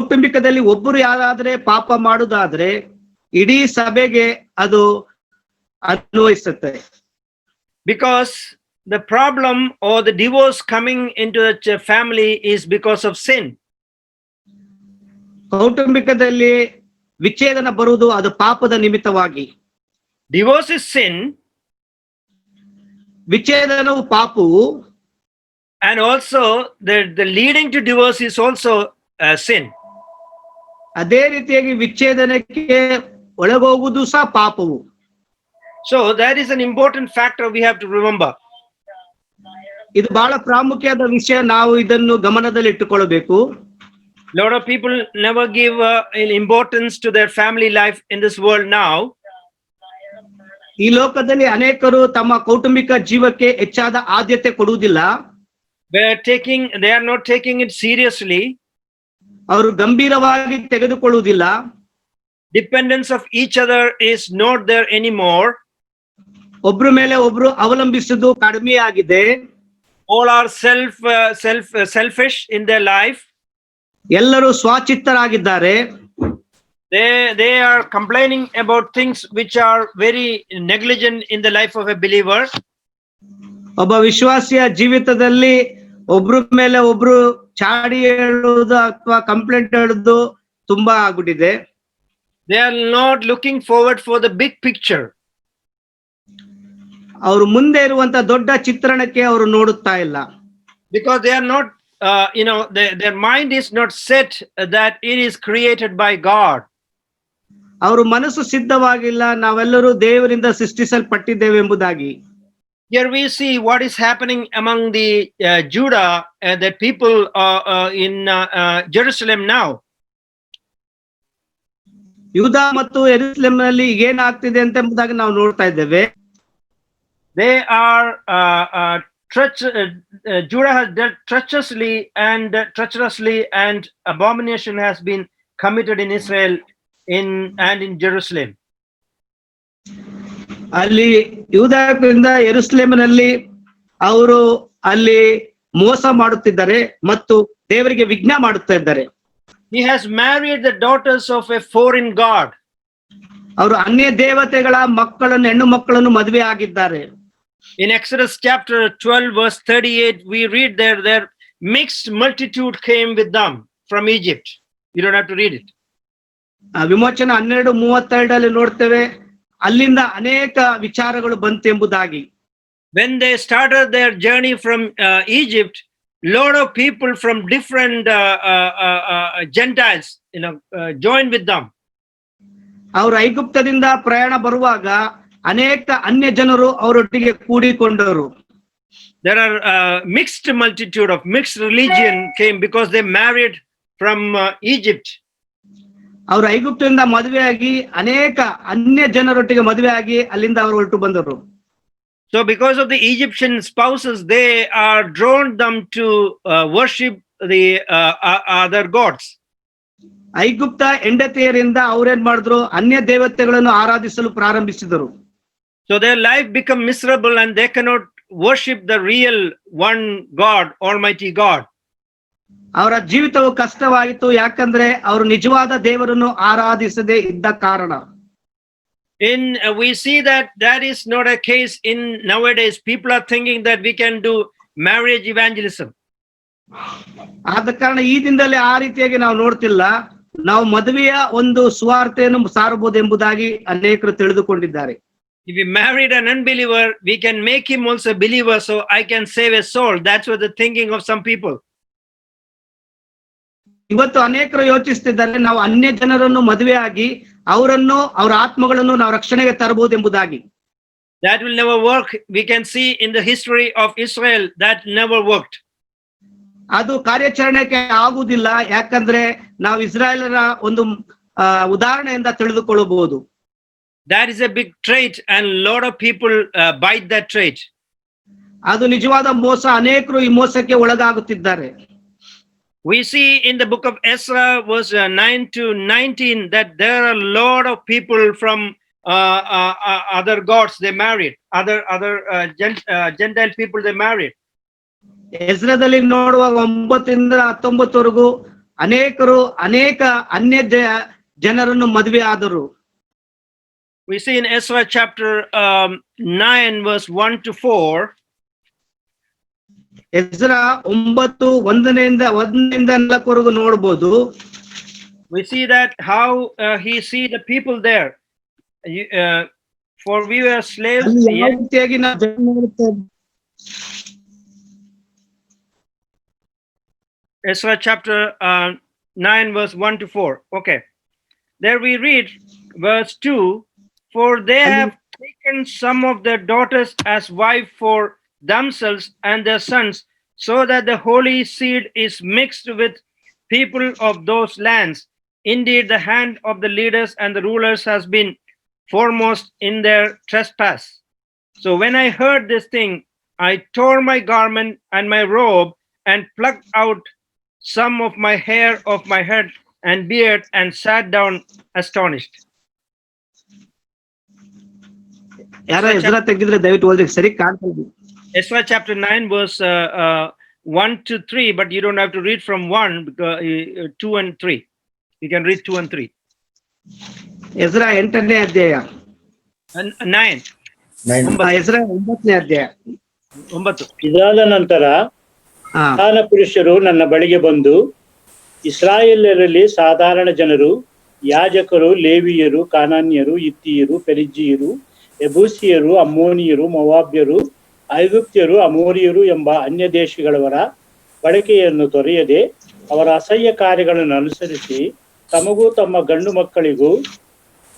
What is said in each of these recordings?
ಕೌಟುಂಬಿಕದಲ್ಲಿ ಒಬ್ಬರು ಯಾರಾದ್ರೆ ಪಾಪ ಮಾಡುವುದಾದ್ರೆ ಇಡೀ ಸಭೆಗೆ ಅದು ಅನ್ವಯಿಸುತ್ತೆ. Because the problem or the divorce coming into the family is because of sin. ಕೌಟುಂಬಿಕದಲ್ಲಿ ವಿಚ್ಛೇದನ ಬರುವುದು ಅದು ಪಾಪದ ನಿಮಿತ್ತವಾಗಿ. Divorce is sin. ವಿಚ್ಛೇದನವು ಪಾಪವು. And also the leading to divorce is also sin. ಅದೇ ರೀತಿಯಾಗಿ ವಿಚ್ಛೇದನಕ್ಕೆ ಒಳಗೋಗುವುದು ಸಹ ಪಾಪವು. So that is an important factor we have to remember. ಇದು ಬಹಳ ಪ್ರಾಮುಖ್ಯವಾದ ವಿಷಯ, ನಾವು ಇದನ್ನು ಗಮನದಲ್ಲಿ ಇಟ್ಟುಕೊಳ್ಳಬೇಕು. Lot of people never give importance to their family life in this world now. ಈ ಲೋಕದಲ್ಲಿ ಅನೇಕರು ತಮ್ಮ ಕೌಟುಂಬಿಕ ಜೀವಕ್ಕೆ ಹೆಚ್ಚಾದ ಆದ್ಯತೆ ಕೊಡುವುದಿಲ್ಲ. They are not taking it seriously. ಅವರು ಗಂಭೀರವಾಗಿ ತೆಗೆದುಕೊಳ್ಳುವುದಿಲ್ಲ. Dependence of each other is not there anymore. ಒಬ್ರ ಮೇಲೆ ಒಬ್ರು ಅವಲಂಬಿಸುವುದು ಕಡಿಮೆ ಆಗಿದೆ. All are selfish in their life. ಎಲ್ಲರೂ ಸ್ವಚಿತ್ತರಾಗಿದ್ದಾರೆ. They are complaining about things which are very negligent in the life of a believer. ಒಬ್ಬ ವಿಶ್ವಾಸಿಯ ಜೀವಿತದಲ್ಲಿ ಒಬ್ರ ಮೇಲೆ ಒಬ್ರು ಚಾಡಿ ಹೇಳುವುದು ಅಥವಾ ಕಂಪ್ಲೇಂಟ್ ಹೇಳುವುದು ತುಂಬಾ ಆಗ್ಬಿಟ್ಟಿದೆ. They are not looking forward for the big picture. ಅವರು ಮುಂದೆ ಇರುವಂತ ದೊಡ್ಡ ಚಿತ್ರಣಕ್ಕೆ ಅವರು ನೋಡುತ್ತಾ ಇಲ್ಲ. Because they are not their mind is not set that it is created by God. ಅವರು ಮನಸ್ಸು ಸಿದ್ಧವಾಗಿಲ್ಲ, ನಾವೆಲ್ಲರೂ ದೇವರಿಂದ ಸೃಷ್ಟಿಸಲ್ಪಟ್ಟಿದ್ದೇವೆ ಎಂಬುದಾಗಿ. Here we see what is happening among the Judah, the people in Jerusalem now. ಯೂದ ಮತ್ತು ಯೆರೂಸಲೇಮಿನಲ್ಲಿ ಏನಾಗ್ತಿದೆ ಅಂತ ಎಂಬುದಾಗಿ ನಾವು ನೋಡ್ತಾ ಇದ್ದೇವೆ. They are Judah has dealt treacherously and abomination has been committed in Israel and in Jerusalem. ಅಲ್ಲಿ ಯೂದದಿಂದ ಯೆರೂಸಲೇಮಿನಲ್ಲಿ ಅವರು ಅಲ್ಲಿ ಮೋಸ ಮಾಡುತ್ತಿದ್ದಾರೆ ಮತ್ತು ದೇವರಿಗೆ ವಿಘ್ನ ಮಾಡುತ್ತಾ ಇದ್ದಾರೆ. He has married the daughters of a foreign god. ಅವರು ಅನ್ಯ ದೇವತೆಗಳ ಮಕ್ಕಳನ್ನು, ಹೆಣ್ಣು ಮಕ್ಕಳನ್ನು ಮದುವೆ ಆಗಿದ್ದಾರೆ. In Exodus chapter 12 verse 38 we read their mixed multitude came with them from Egypt. You don't have to read it. ವಿಮೋಚನ 12:32 ನೋಡ್ತೇವೆ, ಅಲ್ಲಿಂದ ಅನೇಕ ವಿಚಾರಗಳು ಬಂತು ಎಂಬುದಾಗಿ. When they started their journey from Egypt, lot of people from different Gentiles joined with them. ಅವರು ಐಗುಪ್ತದಿಂದ ಪ್ರಯಾಣ ಬರುವಾಗ ಅನೇಕ ಅನ್ಯ ಜನರು ಅವರೊಟ್ಟಿಗೆ ಕೂಡಿಕೊಂಡರು. There are mixed multitude of mixed religion came because they married from Egypt. ಅವರು ಐಗುಪ್ತದಿಂದ ಮದುವೆಯಾಗಿ ಅನೇಕ ಅನ್ಯ ಜನರೊಟ್ಟಿಗೆ ಮದುವೆಯಾಗಿ ಅಲ್ಲಿಂದ ಅವರು ಹೊರಟು ಬಂದರು. So because of the Egyptian spouses, they are drawn them to worship the other gods. ಐಗುಪ್ತ ಹೆಂಡತಿಯರಿಂದ ಅವರೇನ್ ಮಾಡಿದ್ರು, ಅನ್ಯ ದೇವತೆಗಳನ್ನು ಆರಾಧಿಸಲು ಪ್ರಾರಂಭಿಸಿದರು. So their life become miserable and they cannot worship the real one God, Almighty God. ಅವರ ಜೀವಿತವು ಕಷ್ಟವಾಯಿತು, ಯಾಕಂದ್ರೆ ಅವರು ನಿಜವಾದ ದೇವರನ್ನು ಆರಾಧಿಸದೇ ಇದ್ದ ಕಾರಣ. We see that is not a case in nowadays. People are thinking that we can do marriage evangelism. ಆದ ಕಾರಣ ಈ ದಿನದಲ್ಲಿ ಆ ರೀತಿಯಾಗಿ ನಾವು ನೋಡ್ತಿಲ್ಲ. ನಾವು ಮದುವೆಯ ಒಂದು ಸುವಾರ್ತೆಯನ್ನು ಸಾರಬಹುದು ಎಂಬುದಾಗಿ ಅನೇಕರು ತಿಳಿದುಕೊಂಡಿದ್ದಾರೆ. If we married an unbeliever, we can make him also a believer, so I can save a soul. That's what the thinking of some people. ಇವತ್ತು ಅನೇಕರು ಯೋಚಿಸುತ್ತಿದ್ದಾರೆ, ನಾವು ಅನ್ಯ ಜನರನ್ನು ಮದುವೆಯಾಗಿ ಅವರನ್ನು, ಅವರ ಆತ್ಮಗಳನ್ನು ನಾವು ರಕ್ಷಣೆಗೆ ತರಬಹುದು ಎಂಬುದಾಗಿ. That will never work. We can see in the history of Israel that never worked. ಅದು ಕಾರ್ಯಾಚರಣೆಗೆ ಆಗುವುದಿಲ್ಲ, ಯಾಕಂದ್ರೆ ನಾವು ಇಸ್ರಾಯೇಲರ ಒಂದು ಉದಾಹರಣೆಯಿಂದ ತಿಳಿದುಕೊಳ್ಳಬಹುದು. That is a big trait and a lot of people bite that trait. ಅದು ನಿಜವಾದ ಮೋಸ, ಅನೇಕರು ಈ ಮೋಸಕ್ಕೆ ಒಳಗಾಗುತ್ತಿದ್ದಾರೆ. We see in the book of Ezra verse 9 to 19 that there are a lot of people from other gods they married, other Gentile people they married. ಎಜ್ರದಲ್ಲಿ ನೋಡುವಾಗ 9 ಇಂದ 19 ವರೆಗೂ ಅನೇಕ ಅನ್ಯ ಜನರನ್ನು ಮದುವೆ ಆದರು. We see in Ezra chapter 9 verse 1 to 4. Ezra 9:1 4 ನೋಡಬಹುದು. We see that how he see the people there. For we were slaves. ಅಲ್ಲಿ ಯಾವ ರೀತಿಯಾಗಿ ನಾವು ಜನ ನೋಡುತ್ತೇವೆ. Ezra chapter 9 verse 1 to 4. Okay. There we read verse 2. For they have taken some of their daughters as wife for themselves and their sons, so that the holy seed is mixed with people of those lands. Indeed, the hand of the leaders and the rulers has been foremost in their trespass. So when I heard this thing, I tore my garment and my robe and plucked out some of my hair of my head and beard and sat down astonished. ಯಾರ Ezra ತೆಗೆದಿದ್ರೆ ದಯವಿಟ್ಟು ಓದಿ, ಸರಿ ಕಾಣ್ತದೆ. Ezra chapter 9 verse 1 to 3, but you don't have to read from 1 because 2 and 3. You can read 2 and 3. Ezra 8ನೇ ಅಧ್ಯಾಯ. 9. Ezra 9ನೇ ಅಧ್ಯಾಯ 9. ಇದಾದ ನಂತರ ಪ್ರಧಾನ ಪುರುಷರು ನನ್ನ ಬಳಿಗೆ ಬಂದು, ಇಸ್ರಾಯೇಲರಲ್ಲಿ ಸಾಧಾರಣ ಜನರು, ಯಾಜಕರು, ಲೇವಿಯರು, ಕಾನಾನ್ಯರು, ಹಿತ್ತಿಯರು, ಪೆರಿಜ್ಜೀಯರು, ಯೆಬೂಸಿಯರು, ಅಮ್ಮೋನಿಯರು, ಮೋವಾಬ್ಯರು, ಐಗುಪ್ತ್ಯರು, ಅಮೋರಿಯರು ಎಂಬ ಅನ್ಯ ದೇಶಗಳವರ ಬಳಕೆಯನ್ನು ತೊರೆಯದೆ ಅವರ ಅಸಹ್ಯ ಕಾರ್ಯಗಳನ್ನು ಅನುಸರಿಸಿ ತಮಗೂ ತಮ್ಮ ಗಂಡು ಮಕ್ಕಳಿಗೂ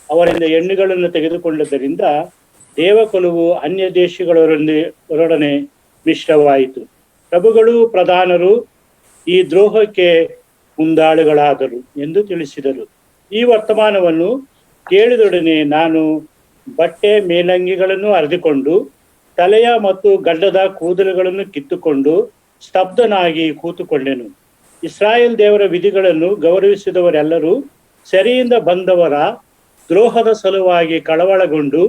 ಅವರಿಂದ ಹೆಣ್ಣುಗಳನ್ನು ತೆಗೆದುಕೊಂಡದ್ದರಿಂದ ದೇವಕುಲವು ಅನ್ಯ ದೇಶಗಳೊಡನೆ ಮಿಶ್ರವಾಯಿತು. ಪ್ರಭುಗಳು ಪ್ರಧಾನರು ಈ ದ್ರೋಹಕ್ಕೆ ಮುಂದಾಳುಗಳಾದರು ಎಂದು ತಿಳಿಸಿದರು. ಈ ವರ್ತಮಾನವನ್ನು ಕೇಳಿದೊಡನೆ ನಾನು ಬಟ್ಟೆ ಮೇಲಂಗಿಗಳನ್ನು ಹರಿದುಕೊಂಡು ತಲೆಯ ಮತ್ತು ಗಡ್ಡದ ಕೂದಲುಗಳನ್ನು ಕಿತ್ತುಕೊಂಡು ಸ್ತಬ್ಧನಾಗಿ ಕೂತುಕೊಂಡೆನು. ಇಸ್ರಾಯೇಲ್ ದೇವರ ವಿಧಿಗಳನ್ನು ಗೌರವಿಸಿದವರೆಲ್ಲರೂ ಸೆರೆಯಿಂದ ಬಂದವರ ದ್ರೋಹದ ಸಲುವಾಗಿ ಕಳವಳಗೊಂಡು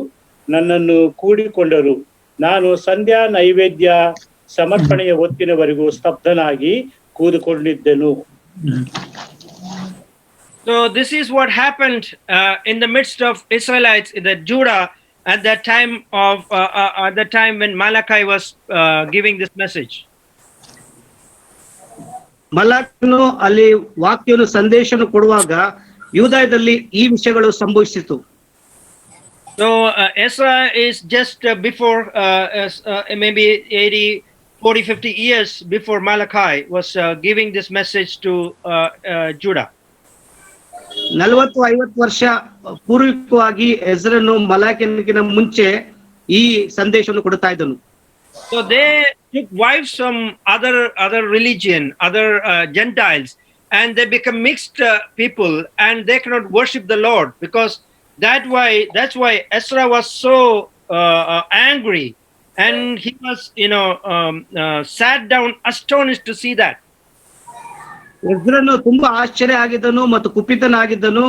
ನನ್ನನ್ನು ಕೂಡಿಕೊಂಡರು. ನಾನು ಸಂಧ್ಯಾ ನೈವೇದ್ಯ ಸಮರ್ಪಣೆಯ ಹೊತ್ತಿನವರೆಗೂ ಸ್ತಬ್ಧನಾಗಿ ಕೂದುಕೊಂಡಿದ್ದೆನು. So this is what happened in the midst of Israelites in the Judah at that time when Malachi was giving this message. ಮಲಾಕನು ಅಲ್ಲಿ ವಾಕ್ಯವನ್ನು ಸಂದೇಶವನ್ನು ಕೊಡುವಾಗ ಯೂದಾಯದಲ್ಲಿ ಈ ವಿಷಯಗಳು ಸಂಭವಿಸಿತು. So Ezra is just before maybe 40-50 years before Malachi was giving this message to Judah. 40-50 ವರ್ಷ ಪೂರ್ವಿಕವಾಗಿ ಎಜ್ರನು ಮಲಾಕಿಯನಿಗಿಂತ ಮುಂಚೆ ಈ ಸಂದೇಶವನ್ನು ಕೊಡ್ತಾ ಇದ್ದನು. So they took wives from other religion, other Gentiles, and they become mixed people, and they cannot worship the Lord, because that's why Ezra was so angry, and he was sat down astonished to see that. ಎಜ್ರನು ತುಂಬಾ ಆಶ್ಚರ್ಯ ಆಗಿದ್ದನು ಮತ್ತು ಕುಪಿತನಾಗಿದ್ದನು.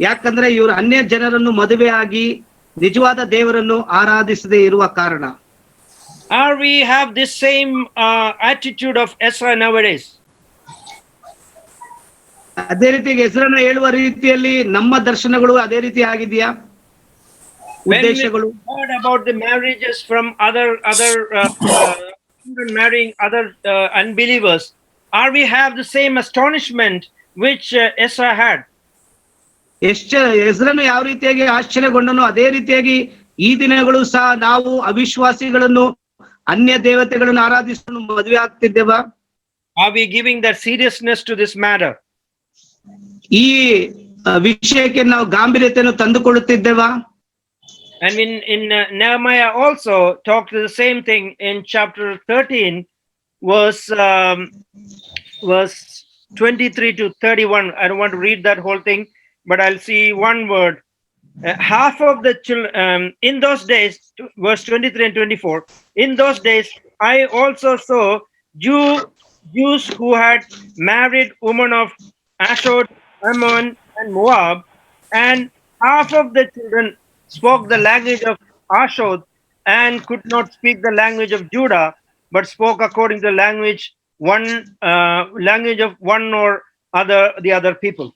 ಯಾಕಂದ್ರೆ ಇವರು ಅನ್ಯ ಜನರನ್ನು ಮದುವೆಯಾಗಿ ನಿಜವಾದ ದೇವರನ್ನು ಆರಾಧಿಸದೇ ಇರುವ ಕಾರಣ. Or we have this same attitude of Ezra nowadays. ಅದೇ ರೀತಿಯಾಗಿ ಎಜ್ರನ ಹೇಳುವ ರೀತಿಯಲ್ಲಿ ನಮ್ಮ ದರ್ಶನಗಳು ಅದೇ ರೀತಿ ಆಗಿದೆಯಾ? ಉದ್ದೇಶಗಳು heard about the marriages from other marrying other unbelievers, or we have the same astonishment which Ezra had. ಎಜ್ರನು ಯಾವ ರೀತಿಯಾಗಿ ಆಶ್ಚರ್ಯಗೊಂಡನು ಅದೇ ರೀತಿಯಾಗಿ ಈ ದಿನಗಳು ಸಹ ನಾವು ಅವಿಶ್ವಾಸಿಗಳನ್ನು ಅನ್ಯ ದೇವತೆಗಳನ್ನು ಆರಾಧಿಸಲು ಮದುವೆ ಆಗ್ತಿದ್ದೇವಾ? Are we giving that seriousness to this matter? ಈ ವಿಷಯಕ್ಕೆ ನಾವು ಗಾಂಭೀರ್ಯತೆಯನ್ನು ತಂದುಕೊಳ್ಳುತ್ತಿದ್ದೇವಾ? And in Nehemiah also talked the same thing in chapter 13 verse 23 to 31. I don't want to read that whole thing, but I'll see one word. Half of the children in those days, verse 23 and 24, in those days I also saw Jews who had married women of Ashdod, Ammon and Moab, and half of the children spoke the language of Ashdod and could not speak the language of Judah, but spoke according to the language of one or the other people.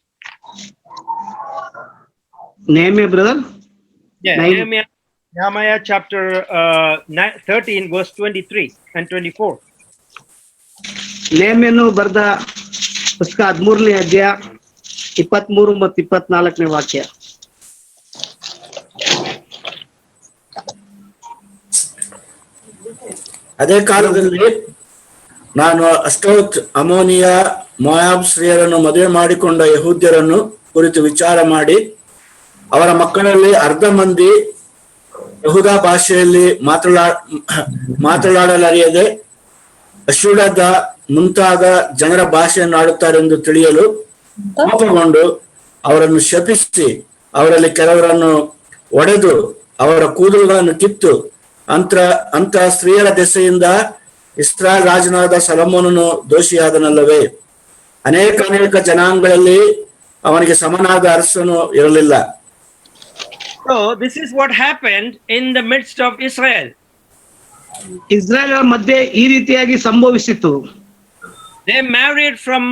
Nehemiah, brother. Yeah, Nine. Nehemiah chapter 13, verse 23 and 24. ನೇಮ್ಯನು ಬರೆದ ಪುಸ್ತಕ 13ನೇ ಅಧ್ಯಾಯ 23 ಮತ್ತು 24ನೇ ವಾಕ್ಯ. ಅದೇ ಕಾಲದಲ್ಲಿ ನಾನು ಅಷ್ಟೋತ್, ammonia, ಮೋಯಾಬ್ ಸ್ತ್ರೀಯರನ್ನು ಮದುವೆ ಮಾಡಿಕೊಂಡ ಯಹೂದ್ಯರನ್ನು ಕುರಿತು ವಿಚಾರ ಮಾಡಿ ಅವರ ಮಕ್ಕಳಲ್ಲಿ ಅರ್ಧ ಮಂದಿ ಯಹೂದ ಭಾಷೆಯಲ್ಲಿ ಮಾತನಾಡಲರಿಯದೆ ಅಶ್ಶೂರದ ಮುಂತಾದ ಜನರ ಭಾಷೆಯನ್ನು ಆಡುತ್ತಾರೆಂದು ತಿಳಿಯಲು ಕೋಪಗೊಂಡು ಅವರನ್ನು ಶಪಿಸಿ ಅವರಲ್ಲಿ ಕೆಲವರನ್ನು ಒಡೆದು ಅವರ ಕೂದಲುಗಳನ್ನು ಕಿತ್ತು ಅಂತ ಸ್ತ್ರೀಯರ ದೆಸೆಯಿಂದ ಇಸ್ರಾಯೇಲ್ ರಾಜನಾದ ಸೊಲೊಮೋನನು ದೋಷಿಯಾದನಲ್ಲವೇ? ಅನೇಕ ಜನಾಂಗಗಳಲ್ಲಿ ಅವನಿಗೆ ಸಮನಾದ ಅರಸನು ಇರಲಿಲ್ಲ. So this is what happened in the midst of Israel. Israel ಮಧ್ಯೆ ಈ ರೀತಿಯಾಗಿ ಸಂಭವಿಸಿತು. They married from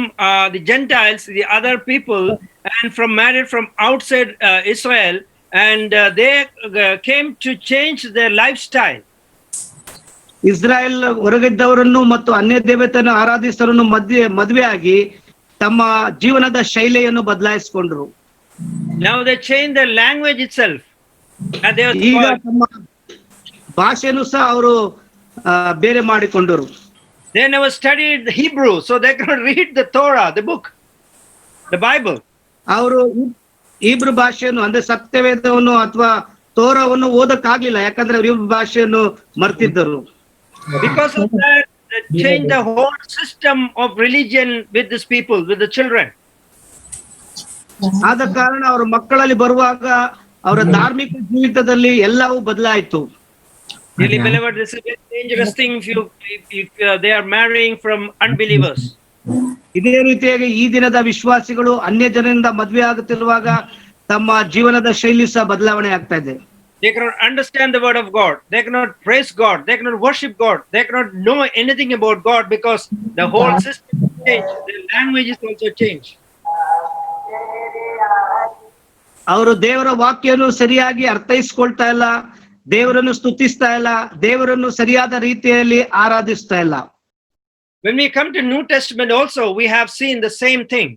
the Gentiles, the other people, and married from outside Israel, and they came to change their lifestyle. Israel ಹೊರಗಿದ್ದವರನ್ನು ಮತ್ತು ಅನ್ಯ ದೇವತೆಯನ್ನು ಆರಾಧಿಸರನ್ನು ಮದುವೆಯಾಗಿ ತಮ್ಮ ಜೀವನದ ಶೈಲಿಯನ್ನು ಬದಲಾಯಿಸಿಕೊಂಡ್ರು. Now they changed their language itself, and they ಈಗ ತಮ್ಮ ಭಾಷೆಯನ್ನು ಸಹ ಅವರು ಬೇರೆ ಮಾಡಿಕೊಂಡರು. They never studied the Hebrew, so they could read the Torah, the book, the Bible. ಅವರು ಹೀಬ್ರು ಭಾಷೆಯನ್ನು ಅಂದ್ರೆ ಸತ್ಯವೇದವನ್ನು ಅಥವಾ ತೋರವನ್ನು ಓದಕ್ಕಾಗ್ಲಿಲ್ಲ, ಯಾಕಂದ್ರೆ ಅವರು ಹೀಬ್ರು ಭಾಷೆಯನ್ನು ಮರ್ತಿದ್ದರು. Because of that, they changed the whole system of religion with these people, with the children. ಆದ ಕಾರಣ ಅವರ ಮಕ್ಕಳಲ್ಲಿ ಬರುವಾಗ ಅವರ ಧಾರ್ಮಿಕ ಜೀವಿತದಲ್ಲಿ ಎಲ್ಲವೂ ಬದಲಾಯಿತು. Really, beloved, this is a dangerous thing if they are marrying from unbelievers. ಇದೇ ರೀತಿಯಾಗಿ ಈ ದಿನದ ವಿಶ್ವಾಸಿಗಳು ಅನ್ಯ ಜನರಿಂದ ಮದುವೆ ಆಗುತ್ತಿರುವಾಗ ತಮ್ಮ ಜೀವನದ ಶೈಲಿ ಸಹ ಬದಲಾವಣೆ ಆಗ್ತಾ ಇದೆ. They cannot understand the word of God. They cannot praise God. They cannot worship God. They cannot know anything about God because the whole system is changed. The language is also changed. ಅವರು ದೇವರ ವಾಕ್ಯವನ್ನು ಸರಿಯಾಗಿ ಅರ್ಥೈಸ್ಕೊಳ್ತಾ ಇಲ್ಲ, ದೇವರನ್ನು ಸ್ತುತಿಸ್ತಾ ಇಲ್ಲ, ದೇವರನ್ನು ಸರಿಯಾದ ರೀತಿಯಲ್ಲಿ ಆರಾಧಿಸ್ತಾ ಇಲ್ಲ. When we come to New Testament also, we have seen the same thing.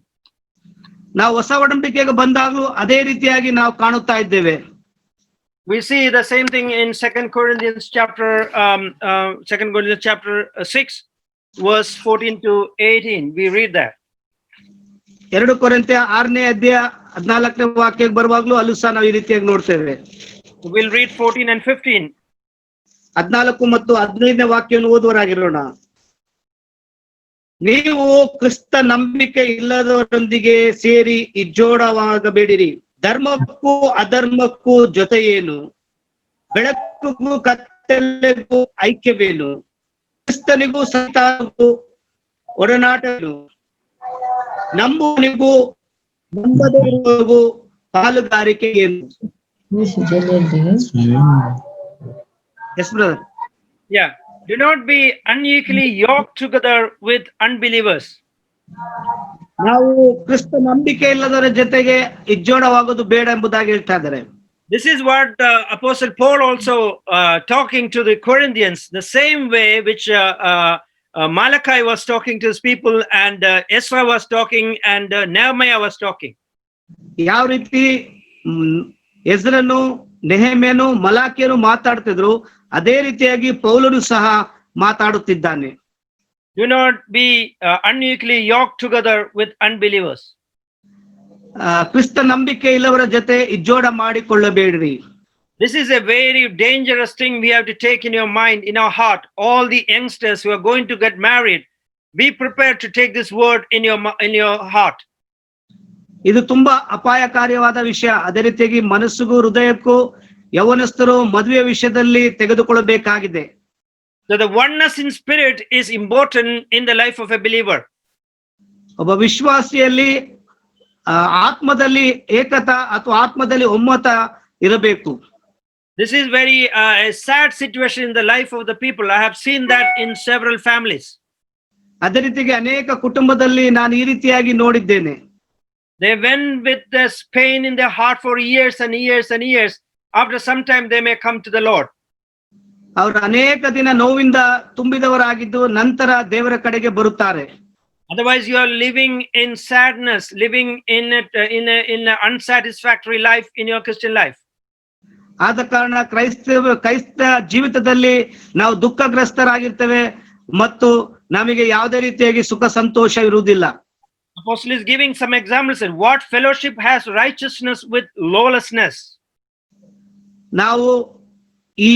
ನಾವು ಹೊಸ ಒಡಂಬಡಿಕೆಗೆ ಬಂದಾಗಲೂ ಅದೇ ರೀತಿಯಾಗಿ ನಾವು ಕಾಣುತ್ತಾ ಇದ್ದೇವೆ. We see the same thing in 2 Corinthians chapter 6, verse 14 to 18. We read that. 2 ಕೊರಿಂಥ್ಯ 6ನೇ ಅಧ್ಯಾಯ 14ನೇ ವಾಕ್ಯಕ್ಕೆ ಬರುವಾಗಲೂ ಅಲ್ಲೂ ಸಹ ನಾವು ಈ ರೀತಿಯಾಗಿ ನೋಡ್ತೇವೆ. We'll read 14 and 15. 14 ಮತ್ತು 15ನೇ ವಾಕ್ಯವನ್ನು ಓದುವರಾಗಿರೋಣ. ನೀವು ಕ್ರಿಸ್ತ ನಂಬಿಕೆ ಇಲ್ಲದವರೊಂದಿಗೆ ಸೇರಿ ಇಜ್ಜೋಡವಾಗಬೇಡಿರಿ. ಧರ್ಮಕ್ಕೂ ಅಧರ್ಮಕ್ಕೂ ಜೊತೆಯೇನು? ಬೆಳಕಿಗೂ ಕತ್ತಲೆಗೂ ಐಕ್ಯವೇನು? ಕ್ರಿಸ್ತನಿಗೂ ಸೈತಾನನಿಗೂ ಒಡನಾಟವೇನು? ನಂಬುವನಿಗೂ ನಂಬದವರಿಗೂ ಪಾಲುಗಾರಿಕೆ ಏನು? Yes, brother. Yeah. Do not be unequally yoked together with unbelievers. ನಾವು ಕ್ರಿಸ್ತ ನಂಬಿಕೆ ಇಲ್ಲದವರ ಜೊತೆಗೆ ಇಜ್ಜೋಡವಾಗೋದು ಬೇಡ ಎಂಬುದಾಗಿ ಹೇಳ್ತಾ ಇದ್ದಾರೆ. This is what Apostle Paul also talking to the Corinthians, the same way which Malachi was talking to his people, and Ezra was talking, and Nehemiah was talking. ಯಾವ ರೀತಿ ಎಜ್ರನು, ನೆಹೆಮ್ಯನು, ಮಲಾಕಿಯನು ಮಾತಾಡ್ತಿದ್ರು, ಅದೇ ರೀತಿಯಾಗಿ ಪೌಲನು ಸಹ ಮಾತಾಡುತ್ತಿದ್ದಾನೆ. Do not be unequally yoked together with unbelievers. ಕ್ರಿಸ್ತ ನಂಬಿಕೆ ಇಲ್ಲವರ ಜೊತೆ ಇಜ್ಜೋಡ ಮಾಡಿಕೊಳ್ಳಬೇಡ್ರಿ. This is a very dangerous thing we have to take in your mind, in our heart. All the youngsters who are going to get married, be prepared to take this word in your heart. ಇದು ತುಂಬಾ ಅಪಾಯಕಾರಿಯಾದ ವಿಷಯ. ಅದೇ ರೀತಿಯಾಗಿ ಮನಸ್ಸಿಗೂ ಹೃದಯಕ್ಕೂ ಯೌವನಸ್ಥರು ಮದುವೆ ವಿಷಯದಲ್ಲಿ ತೆಗೆದುಕೊಳ್ಳಬೇಕಾಗಿದೆ. So the oneness in spirit is important in the life of a believer. ಒಬ್ಬ ವಿಶ್ವಾಸಿಯಲ್ಲಿ ಆತ್ಮದಲ್ಲಿ ಏಕತ ಅಥವಾ ಆತ್ಮದಲ್ಲಿ ಒಮ್ಮತ ಇರಬೇಕು. This is very a sad situation in the life of the people. I have seen that in several families. ಅದೇ ರೀತಿಗೆ ಅನೇಕ ಕುಟುಂಬದಲ್ಲಿ ನಾನು ಈ ರೀತಿಯಾಗಿ ನೋಡಿದ್ದೇನೆ. They went with this pain in their heart for years and years and years. After some time, they may come to the Lord. ಅವರು ಅನೇಕ ದಿನ ನೋವಿಂದ ತುಂಬಿದವರಾಗಿದ್ದು ನಂತರ ದೇವರ ಕಡೆಗೆ ಬರುತ್ತಾರೆ. Otherwise, you are living in sadness, living in an unsatisfactory life in your Christian life. ಆದ ಕಾರಣ ಕ್ರೈಸ್ತ ಜೀವಿತದಲ್ಲಿ ನಾವು ದುಃಖಗ್ರಸ್ತರಾಗಿರ್ತೇವೆ ಮತ್ತು ನಮಗೆ ಯಾವುದೇ ರೀತಿಯಾಗಿ ಸುಖ ಸಂತೋಷ ಇರುವುದಿಲ್ಲ. Apostle is giving some examples. What fellowship has righteousness with lawlessness? ನಾವು ಈ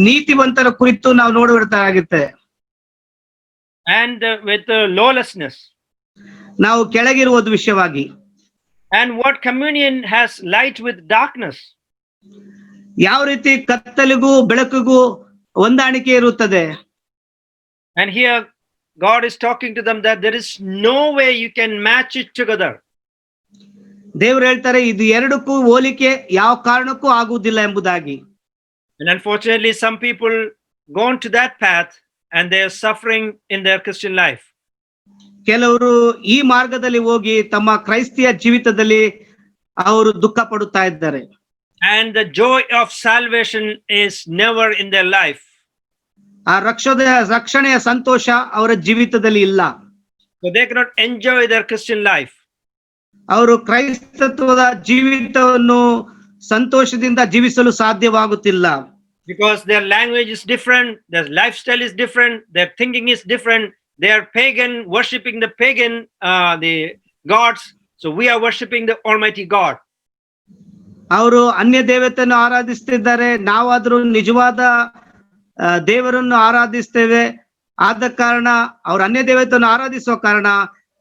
ನೀತಿವಂತರ ಕುರಿತು ನಾವು ನೋಡಬೇಕಾಗುತ್ತೆ. And with lawlessness. ನಾವು ಕೆಳಗಿರುವುದು ವಿಷಯವಾಗಿ. And what communion has light with darkness? ಯಾವ ರೀತಿ ಕತ್ತಲಿಗೂ ಬೆಳಕಿಗೂ ಹೊಂದಾಣಿಕೆ ಇರುತ್ತದೆ. And here God is talking to them that there is no way you can match it together. ದೇವರು ಹೇಳ್ತಾರೆ ಇದು ಎರಡಕ್ಕೂ ಹೋಲಿಕೆ ಯಾವ ಕಾರಣಕ್ಕೂ ಆಗುವುದಿಲ್ಲ ಎಂಬುದಾಗಿ. And unfortunately, some people gone to that path and they are suffering in their Christian life. ಕೆಲವರು ಈ ಮಾರ್ಗದಲ್ಲಿ ಹೋಗಿ ತಮ್ಮ ಕ್ರೈಸ್ತಿಯ ಜೀವಿತದಲ್ಲಿ ಅವರು ದುಃಖ ಪಡುತ್ತಾ ಇದ್ದಾರೆ. And the joy of salvation is never in their life. ಆ ರಕ್ಷಣೆಯ ಸಂತೋಷ ಅವರ ಜೀವಿತದಲ್ಲಿ ಇಲ್ಲ. So they cannot enjoy their Christian life. ಅವರು ಕ್ರೈಸ್ತತ್ವದ ಜೀವಿತವನ್ನು ಸಂತೋಷದಿಂದ ಜೀವಿಸಲು ಸಾಧ್ಯವಾಗುತ್ತಿಲ್ಲ. Because their language is different, their lifestyle is different, their thinking is different. They are pagan, worshipping the pagan the gods. So we are worshipping the Almighty God. ಅವರು ಅನ್ಯ ದೇವತೆಯನ್ನು ಆರಾಧಿಸ್ತಿದ್ದಾರೆ, ನಾವಾದರೂ ನಿಜವಾದ ದೇವರನ್ನು ಆರಾಧಿಸ್ತೇವೆ. ಆದ ಕಾರಣ ಅವರು ಅನ್ಯ ದೇವತೆಯನ್ನು ಆರಾಧಿಸುವ ಕಾರಣ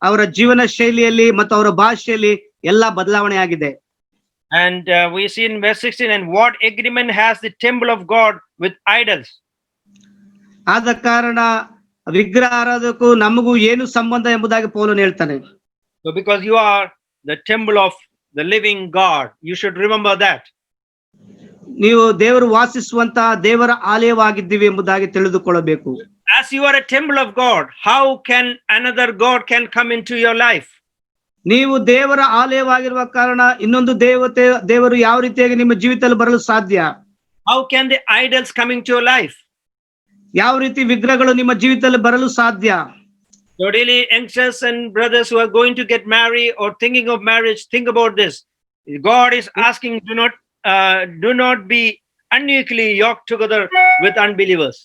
ಅವರ ಜೀವನ ಶೈಲಿಯಲ್ಲಿ ಮತ್ತು ಅವರ ಭಾಷೆಯಲ್ಲಿ ಎಲ್ಲ ಬದಲಾವಣೆ ಆಗಿದೆ. And we see in verse 16, and what agreement has the temple of God with idols? ಆದ ಕಾರಣ ವಿಗ್ರಹ ಆರಾಧಕೂ ನಮಗೂ ಏನು ಸಂಬಂಧ ಎಂಬುದಾಗಿ ಪೌಲನು ಹೇಳ್ತಾನೆ. So because you are the temple of the living God, you should remember that. ನೀವು ದೇವರು ವಾಸಿಸುವಂತಹ ದೇವರ ಆಲಯವಾಗಿದ್ದೀವಿ ಎಂಬುದಾಗಿ ತಿಳಿದುಕೊಳ್ಳಬೇಕು. As you are a temple of God, how can another God can come into your life? ನೀವು ದೇವರ ಆಲಯವಾಗಿರುವ ಕಾರಣ ಇನ್ನೊಂದು ದೇವರು ಯಾವ ರೀತಿಯಾಗಿ ನಿಮ್ಮ ಜೀವಿತದಲ್ಲಿ ಬರಲು ಸಾಧ್ಯ? How can the idols come into your life? ಯಾವ ರೀತಿ ವಿಗ್ರಹಗಳು ನಿಮ್ಮ ಜೀವಿತದಲ್ಲಿ ಬರಲು ಸಾಧ್ಯ? So really, youngsters and brothers who are going to get married or thinking of marriage, think about this. God is asking, do not be unequally yoked together with unbelievers.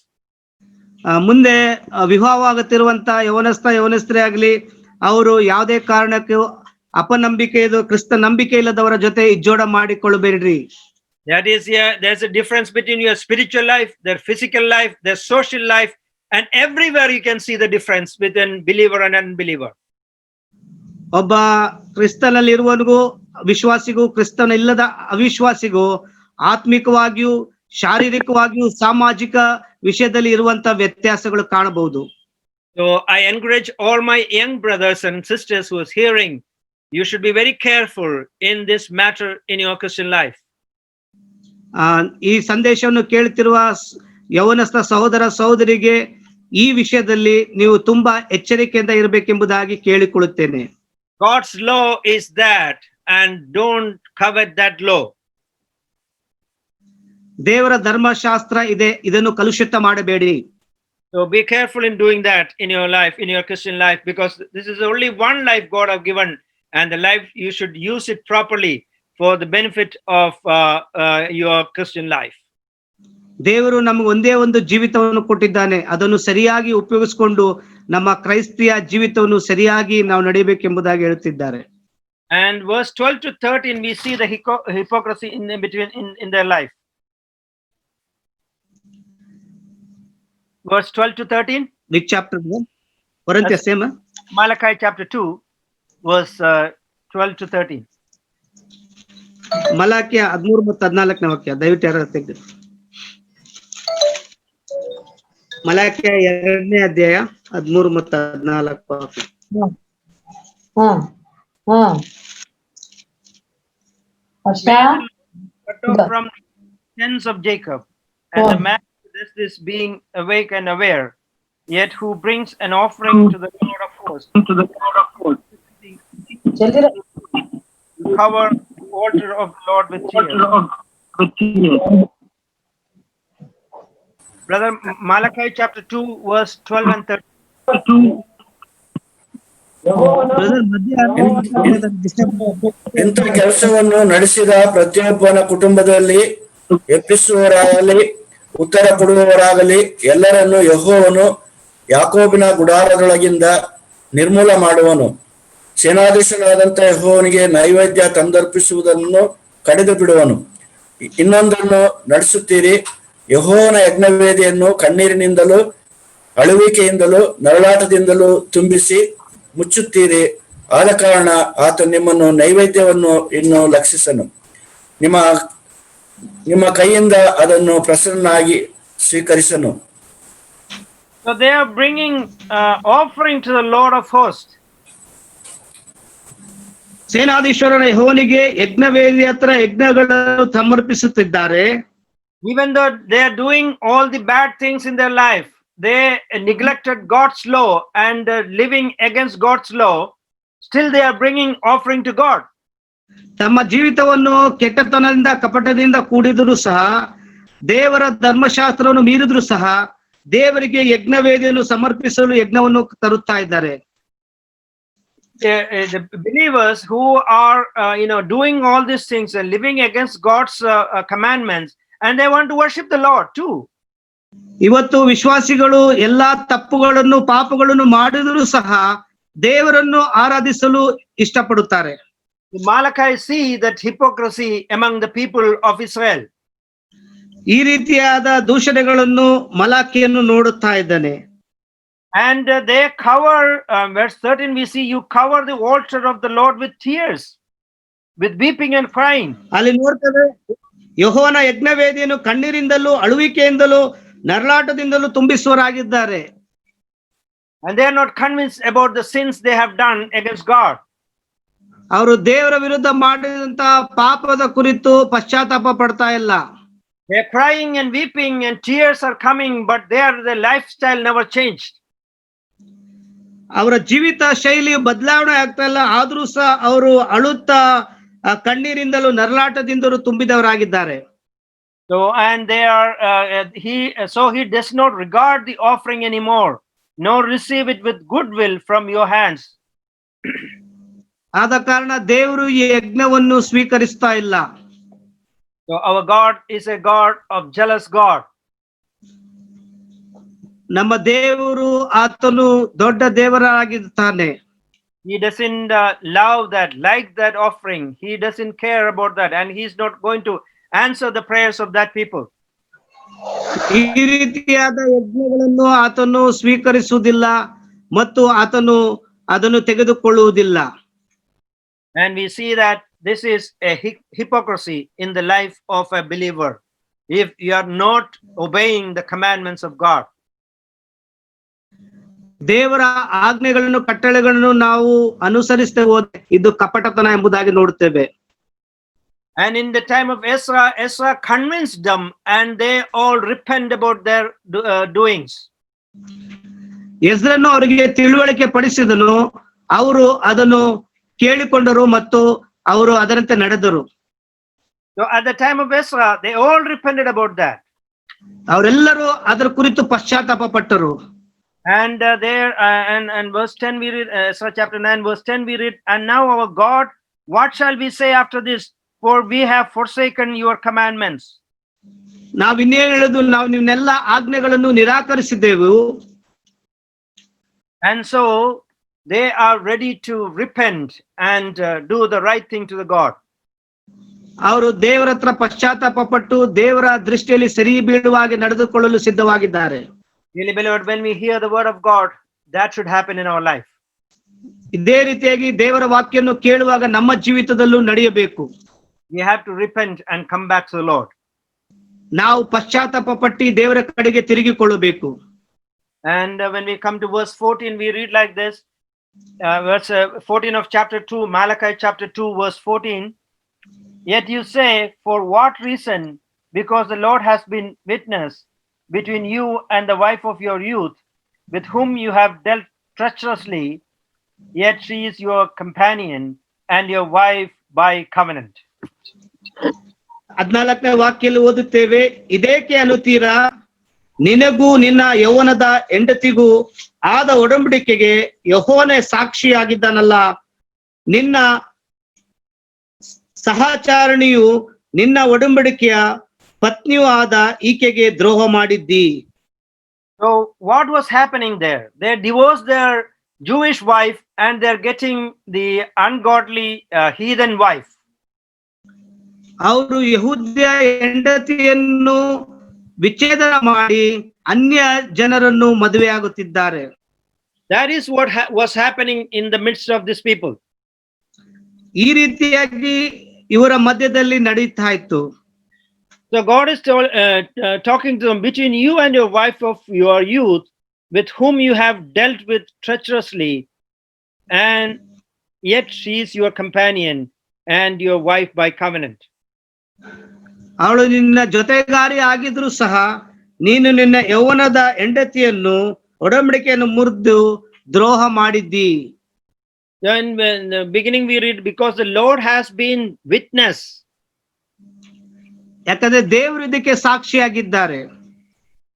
ಮುಂದೆ ವಿವಾಹವಾಗುತ್ತಿರುವಂತ ಯವನಸ್ಥರೇ ಆಗಲಿ, ಅವರು ಯಾವುದೇ ಕಾರಣಕ್ಕೂ ಕ್ರಿಸ್ತ ನಂಬಿಕೆ ಇಲ್ಲದವರ ಜೊತೆ ಇಜ್ಜೋಡ ಮಾಡಿಕೊಳ್ಳಬೇಡ್ರಿ. That is, there's a difference between your spiritual life, their physical life, their social life, and everywhere you can see the difference between believer and unbeliever. ಒಬ್ಬ ಕ್ರಿಸ್ತನಲ್ಲಿ ಇರುವವನಿಗೂ ವಿಶ್ವಾಸಿಗೂ, ಕ್ರಿಸ್ತನ ಇಲ್ಲದ ಅವಿಶ್ವಾಸಿಗೂ ಆತ್ಮಿಕವಾಗಿಯೂ ಶಾರೀರಿಕವಾಗಿಯೂ ಸಾಮಾಜಿಕ ವಿಷಯದಲ್ಲಿ ಇರುವಂತ ವ್ಯತ್ಯಾಸಗಳು ಕಾಣಬಹುದು. So I encourage all my young brothers and sisters who is hearing, you should be very careful in this matter in your Christian life. ಈ ಸಂದೇಶವನ್ನು ಕೇಳುತ್ತಿರುವ ಯವನಸ್ಥ ಸಹೋದರ ಸಹೋದರಿಗೆ ಈ ವಿಷಯದಲ್ಲಿ ನೀವು ತುಂಬಾ ಎಚ್ಚರಿಕೆಯಿಂದ ಇರಬೇಕೆಂಬುದಾಗಿ ಕೇಳಿಕೊಳ್ಳುತ್ತೇನೆ. God's law is that, and don't covet that law. ದೇವರ ಧರ್ಮಶಾಸ್ತ್ರ ಇದೆ, ಇದನ್ನು ಕಲುಷಿತ ಮಾಡಬೇಡಿ. So be careful in doing that in your life, in your Christian life, because this is only one life God have given, and the life you should use it properly for the benefit of your Christian life. ದೇವರು ನಮಗೆ ಒಂದೇ ಒಂದು ಜೀವಿತವನ್ನು ಕೊಟ್ಟಿದ್ದಾನೆ, ಅದನ್ನು ಸರಿಯಾಗಿ ಉಪಯೋಗಿಸಿಕೊಂಡು ನಮ್ಮ ಕ್ರೈಸ್ತಿಯ ಜೀವಿತವನ್ನು ಸರಿಯಾಗಿ ನಾವು ನಡೆಯಬೇಕೆಂಬುದಾಗಿ ಹೇಳುತ್ತಿದ್ದಾರೆ. And verse 12 to 13 we see the hypocrisy in between in their life. Verse 12 to 13. Which chapter? Korinthe same. Malachi chapter 2 verse 12 to 13. ಮಲಾಕ್ಯ 13 ಮತ್ತು 14ನೇ ವಾಕ್ಯ ದಯವಿಟ್ಟು ಯಾರು ತೆಗೆದು. ಮಲಾಕ್ಯ 2ನೇ ಅಧ್ಯಾಯ 13 ಮತ್ತು 14 ವಾಕ್ಯ. Cut off from sins of Jacob, and the man who does this, being awake and aware, yet who brings an offering to the Lord of hosts, cover the altar of the Lord with tears. Brother, Malachi chapter 2, verse 12 and 13. Brother ಇಂಥ ಕೆಲಸವನ್ನು ನಡೆಸಿದ ಪ್ರತಿಯೊಬ್ಬನ ಕುಟುಂಬದಲ್ಲಿ ಎಬ್ಬಿಸುವವರಾಗಲಿ ಉತ್ತರ ಕೊಡುವವರಾಗಲಿ ಎಲ್ಲರನ್ನು ಯೆಹೋವನು ಯಾಕೋಬಿನ ಗುಡಾರದೊಳಗಿಂದ ನಿರ್ಮೂಲ ಮಾಡುವನು. ಸೇನಾಧೀಶನಾದಂಥ ಯೆಹೋವನಿಗೆ ನೈವೇದ್ಯ ತಂದರ್ಪಿಸುವುದನ್ನು ಕಡಿದು ಬಿಡುವನು. ಇನ್ನೊಂದನ್ನು ನಡೆಸುತ್ತೀರಿ, ಯೆಹೋವನ ಯಜ್ಞವೇದಿಯನ್ನು ಕಣ್ಣೀರಿನಿಂದಲೂ ಅಳುವಿಕೆಯಿಂದಲೂ ನರಳಾಟದಿಂದಲೂ ತುಂಬಿಸಿ ಮುಚ್ಚುತ್ತೀರಿ. ಆದ ಕಾರಣ ಆತ ನಿಮ್ಮನ್ನು ನೈವೇದ್ಯವನ್ನು ಇನ್ನು ಲಕ್ಷಿಸನು, ನಿಮ್ಮ ಕೈಯಿಂದ ಅದನ್ನು ಪ್ರಸನ್ನನಾಗಿ ಸ್ವೀಕರಿಸನು. So they are bringing offering to the Lord of hosts. ಸೇನಾಧೀಶ್ವರನ ಯೆಹೋವನಿಗೆ ಯಜ್ಞವೇದಿ ಹತ್ರ ಯಜ್ಞಗಳನ್ನು ಸಮರ್ಪಿಸುತ್ತಿದ್ದಾರೆ. Even though they are doing all the bad things in their life, they neglected God's law and living against God's law, still they are bringing offering to God. ತಮ್ಮ ಜೀವಿತವನ್ನು ಕೆಟ್ಟತನದಿಂದ ಕಪಟದಿಂದ ಕೂಡಿದರೂ ಸಹ, ದೇವರ ಧರ್ಮಶಾಸ್ತ್ರವನ್ನು ಮೀರಿದ್ರು ಸಹ ದೇವರಿಗೆ ಯಜ್ಞವೇದಿಯನ್ನು ಸಮರ್ಪಿಸಲು ಯಜ್ಞವನ್ನು ತರುತ್ತಾ ಇದ್ದಾರೆ. The believers who are doing all these things and living against God's commandments, and they want to worship the Lord too. ಇವತ್ತು ವಿಶ್ವಾಸಿಗಳು ಎಲ್ಲಾ ತಪ್ಪುಗಳನ್ನು ಪಾಪಗಳನ್ನು ಮಾಡಿದರೂ ಸಹ ದೇವರನ್ನು ಆರಾಧಿಸಲು ಇಷ್ಟಪಡುತ್ತಾರೆ. Malachi see that hypocrisy among the people of Israel. ಈ ರೀತಿಯಾದ ದೂಷಣೆಗಳನ್ನು ಮಲಾಕಿಯನ್ನು ನೋಡುತ್ತಾ ಇದ್ದಾನೆ. And they cover, verse 13 we see, you cover the altar of the Lord with tears, with weeping and crying. ಅಲ್ಲಿ ನೋಡ್ತೇವೆ, ಯೆಹೋವನ ಯಜ್ಞವೇದಿಯನ್ನು ಕಣ್ಣೀರಿಂದಲೂ ಅಳುವಿಕೆಯಿಂದಲೂ ನರಳಾಟದಿಂದಲೂ ತುಂಬಿಸುವರಾಗಿದ್ದಾರೆ. And they are not convinced about the sins they have done against God. ಅವರು ದೇವರ ವಿರುದ್ಧ ಮಾಡಿದಂತಹ ಪಾಪದ ಕುರಿತು ಪಶ್ಚಾತ್ತಾಪ ಪಡ್ತಾ ಇಲ್ಲ. They are crying and weeping and tears are coming, but their lifestyle never changed. ಅವರ ಜೀವಿತ ಶೈಲಿ ಬದಲಾವಣೆ ಆಗ್ತಾ ಇಲ್ಲ, ಆದ್ರೂ ಸಹ ಅವರು ಅಳುತ್ತಾ ಕಣ್ಣೀರಿಂದಲೂ ನರಳಾಟದಿಂದಲೂ ತುಂಬಿದವರಾಗಿದ್ದಾರೆ. So and they are he does not regard the offering anymore, nor receive it with goodwill from your hands. ಆದ ಕಾರಣ ದೇವರು ಈ ಯಜ್ಞವನ್ನು ಸ್ವೀಕರಿಸ್ತಾ ಇಲ್ಲ. So our God is a God of jealous God. ನಮ್ಮ ದೇವರು ಆತನು ದೊಡ್ಡ ದೇವರಾಗಿದ್ದಾನೆ. He doesn't love that, like that offering. He doesn't care about that, and he's not going to answer the prayers of that people. ಈ ರೀತಿಯಾದ ಯಜ್ಞಗಳನ್ನು ಆತನು ಸ್ವೀಕರಿಸುವುದಿಲ್ಲ ಮತ್ತು ಆತನು ಅದನ್ನು ತೆಗೆದುಕೊಳ್ಳುವುದಿಲ್ಲ. And we see that this is a hypocrisy in the life of a believer if you are not obeying the commandments of God. ದೇವರ ಆಜ್ಞೆಗಳನ್ನು ಕಟ್ಟಳೆಗಳನ್ನು ನಾವು ಅನುಸರಿಸದೆ ಹೋದರೆ ಇದು ಕಪಟತನ ಎಂಬುದಾಗಿ ನೋಡುತ್ತೇವೆ. And in the time of Ezra convinced them, and they all repent about their doings. ಎಜ್ರನು ಅವರಿಗೆ ತಿಳುವಳಿಕೆ ಪಡಿಸಿದನು, ಅವರು ಅದನ್ನು ಕೇಳಿಕೊಂಡರು ಮತ್ತು ಅವರು ಅದರಂತೆ ನಡೆದರು. So at the time of Ezra, they all repented about that. ಅವರೆಲ್ಲರೂ ಅದರ ಕುರಿತು ಪಶ್ಚಾತ್ತಾಪ ಪಟ್ಟರು. And there and verse 10 we read, Ezra chapter 9 verse 10 we read, and now our God, what shall we say after this? For we have forsaken your commandments. ನಾವು ಇನ್ನೇನು ಹೇಳುದು, ನಾವು ನಿಮ್ನೆಲ್ಲ ಆಜ್ಞೆಗಳನ್ನು ನಿರಾಕರಿಸಿದೆವು. And so they are ready to repent and do the right thing to the God. ಅವರು ದೇವರ ಹತ್ರ ಪಶ್ಚಾತ್ತಾಪ ಪಟ್ಟು ದೇವರ ದೃಷ್ಟಿಯಲ್ಲಿ ಸರಿ ಬೀಳುವಾಗೆ ನಡೆದುಕೊಳ್ಳಲು ಸಿದ್ಧವಾಗಿದ್ದಾರೆ. Really beloved, when we hear the word of God, that should happen in our life. ಇದೇ ರೀತಿಯಾಗಿ ದೇವರ ವಾಕ್ಯವನ್ನು ಕೇಳುವಾಗ ನಮ್ಮ ಜೀವಿತದಲ್ಲೂ ನಡೆಯಬೇಕು. We have to repent and come back to the Lord. ನಾವು ಪಶ್ಚಾತ್ತಾಪ ಪಟ್ಟಿ ದೇವರ ಕಡೆಗೆ ತಿರುಗಿಕೊಳ್ಳಬೇಕು. And when we come to verse 14, we read like this, verse 14 of chapter 2, Malachi chapter 2, verse 14. Yet you say, for what reason? Because the Lord has been witness between you and the wife of your youth, with whom you have dealt treacherously, yet she is your companion and your wife by covenant. 14ನೇ ವಾಕ್ಯಲ್ಲಿ ಓದುತ್ತೇವೆ, ಇದೇಕೆ ಅನ್ನುತ್ತೀರಾ? ನಿನಗೂ ನಿನ್ನ ಯೌವನದ ಹೆಂಡತಿಗೂ ಆದ ಒಡಂಬಡಿಕೆಗೆ ಯೆಹೋವನೇ ಸಾಕ್ಷಿಯಾಗಿದ್ದಾನಲ್ಲ. ನಿನ್ನ ಸಹಚಾರಣಿಯು ನಿನ್ನ ಒಡಂಬಡಿಕೆಯ ಪತ್ನಿಯೂ ಆದ ಈಕೆಗೆ ದ್ರೋಹ ಮಾಡಿದ್ದಿ. So what was happening there? They divorced their Jewish wife and they're getting the ungodly heathen wife. ಅವರು ಯಹೂದ್ಯ ಹೆಂಡತಿಯನ್ನು ವಿಚ್ಛೇದನ ಮಾಡಿ ಅನ್ಯ ಜನರನ್ನು ಮದುವೆಯಾಗುತ್ತಿದ್ದಾರೆ. That is what was happening in the midst of these people. ಈ ರೀತಿಯಾಗಿ ಇವರ ಮಧ್ಯದಲ್ಲಿ ನಡೀತಾ ಇತ್ತು. So God is talking to them, between you and your wife of your youth, with whom you have dealt with treacherously, and yet she is your companion and your wife by covenant. ಅವಳು ನಿನ್ನ ಜೊತೆಗಾರಿ ಆಗಿದ್ರು ಸಹ ನೀನು ನಿನ್ನ ಯೌವನದ ಹೆಂಡತಿಯನ್ನು ಒಡಂಬಡಿಕೆಯನ್ನು ಮುರಿದು ದ್ರೋಹ ಮಾಡಿದ್ದಿ. Then in the beginning we read, because the Lord has been witness. ಯಾಕಂದ್ರೆ ದೇವರು ಇದಕ್ಕೆ ಸಾಕ್ಷಿಯಾಗಿದ್ದಾರೆ.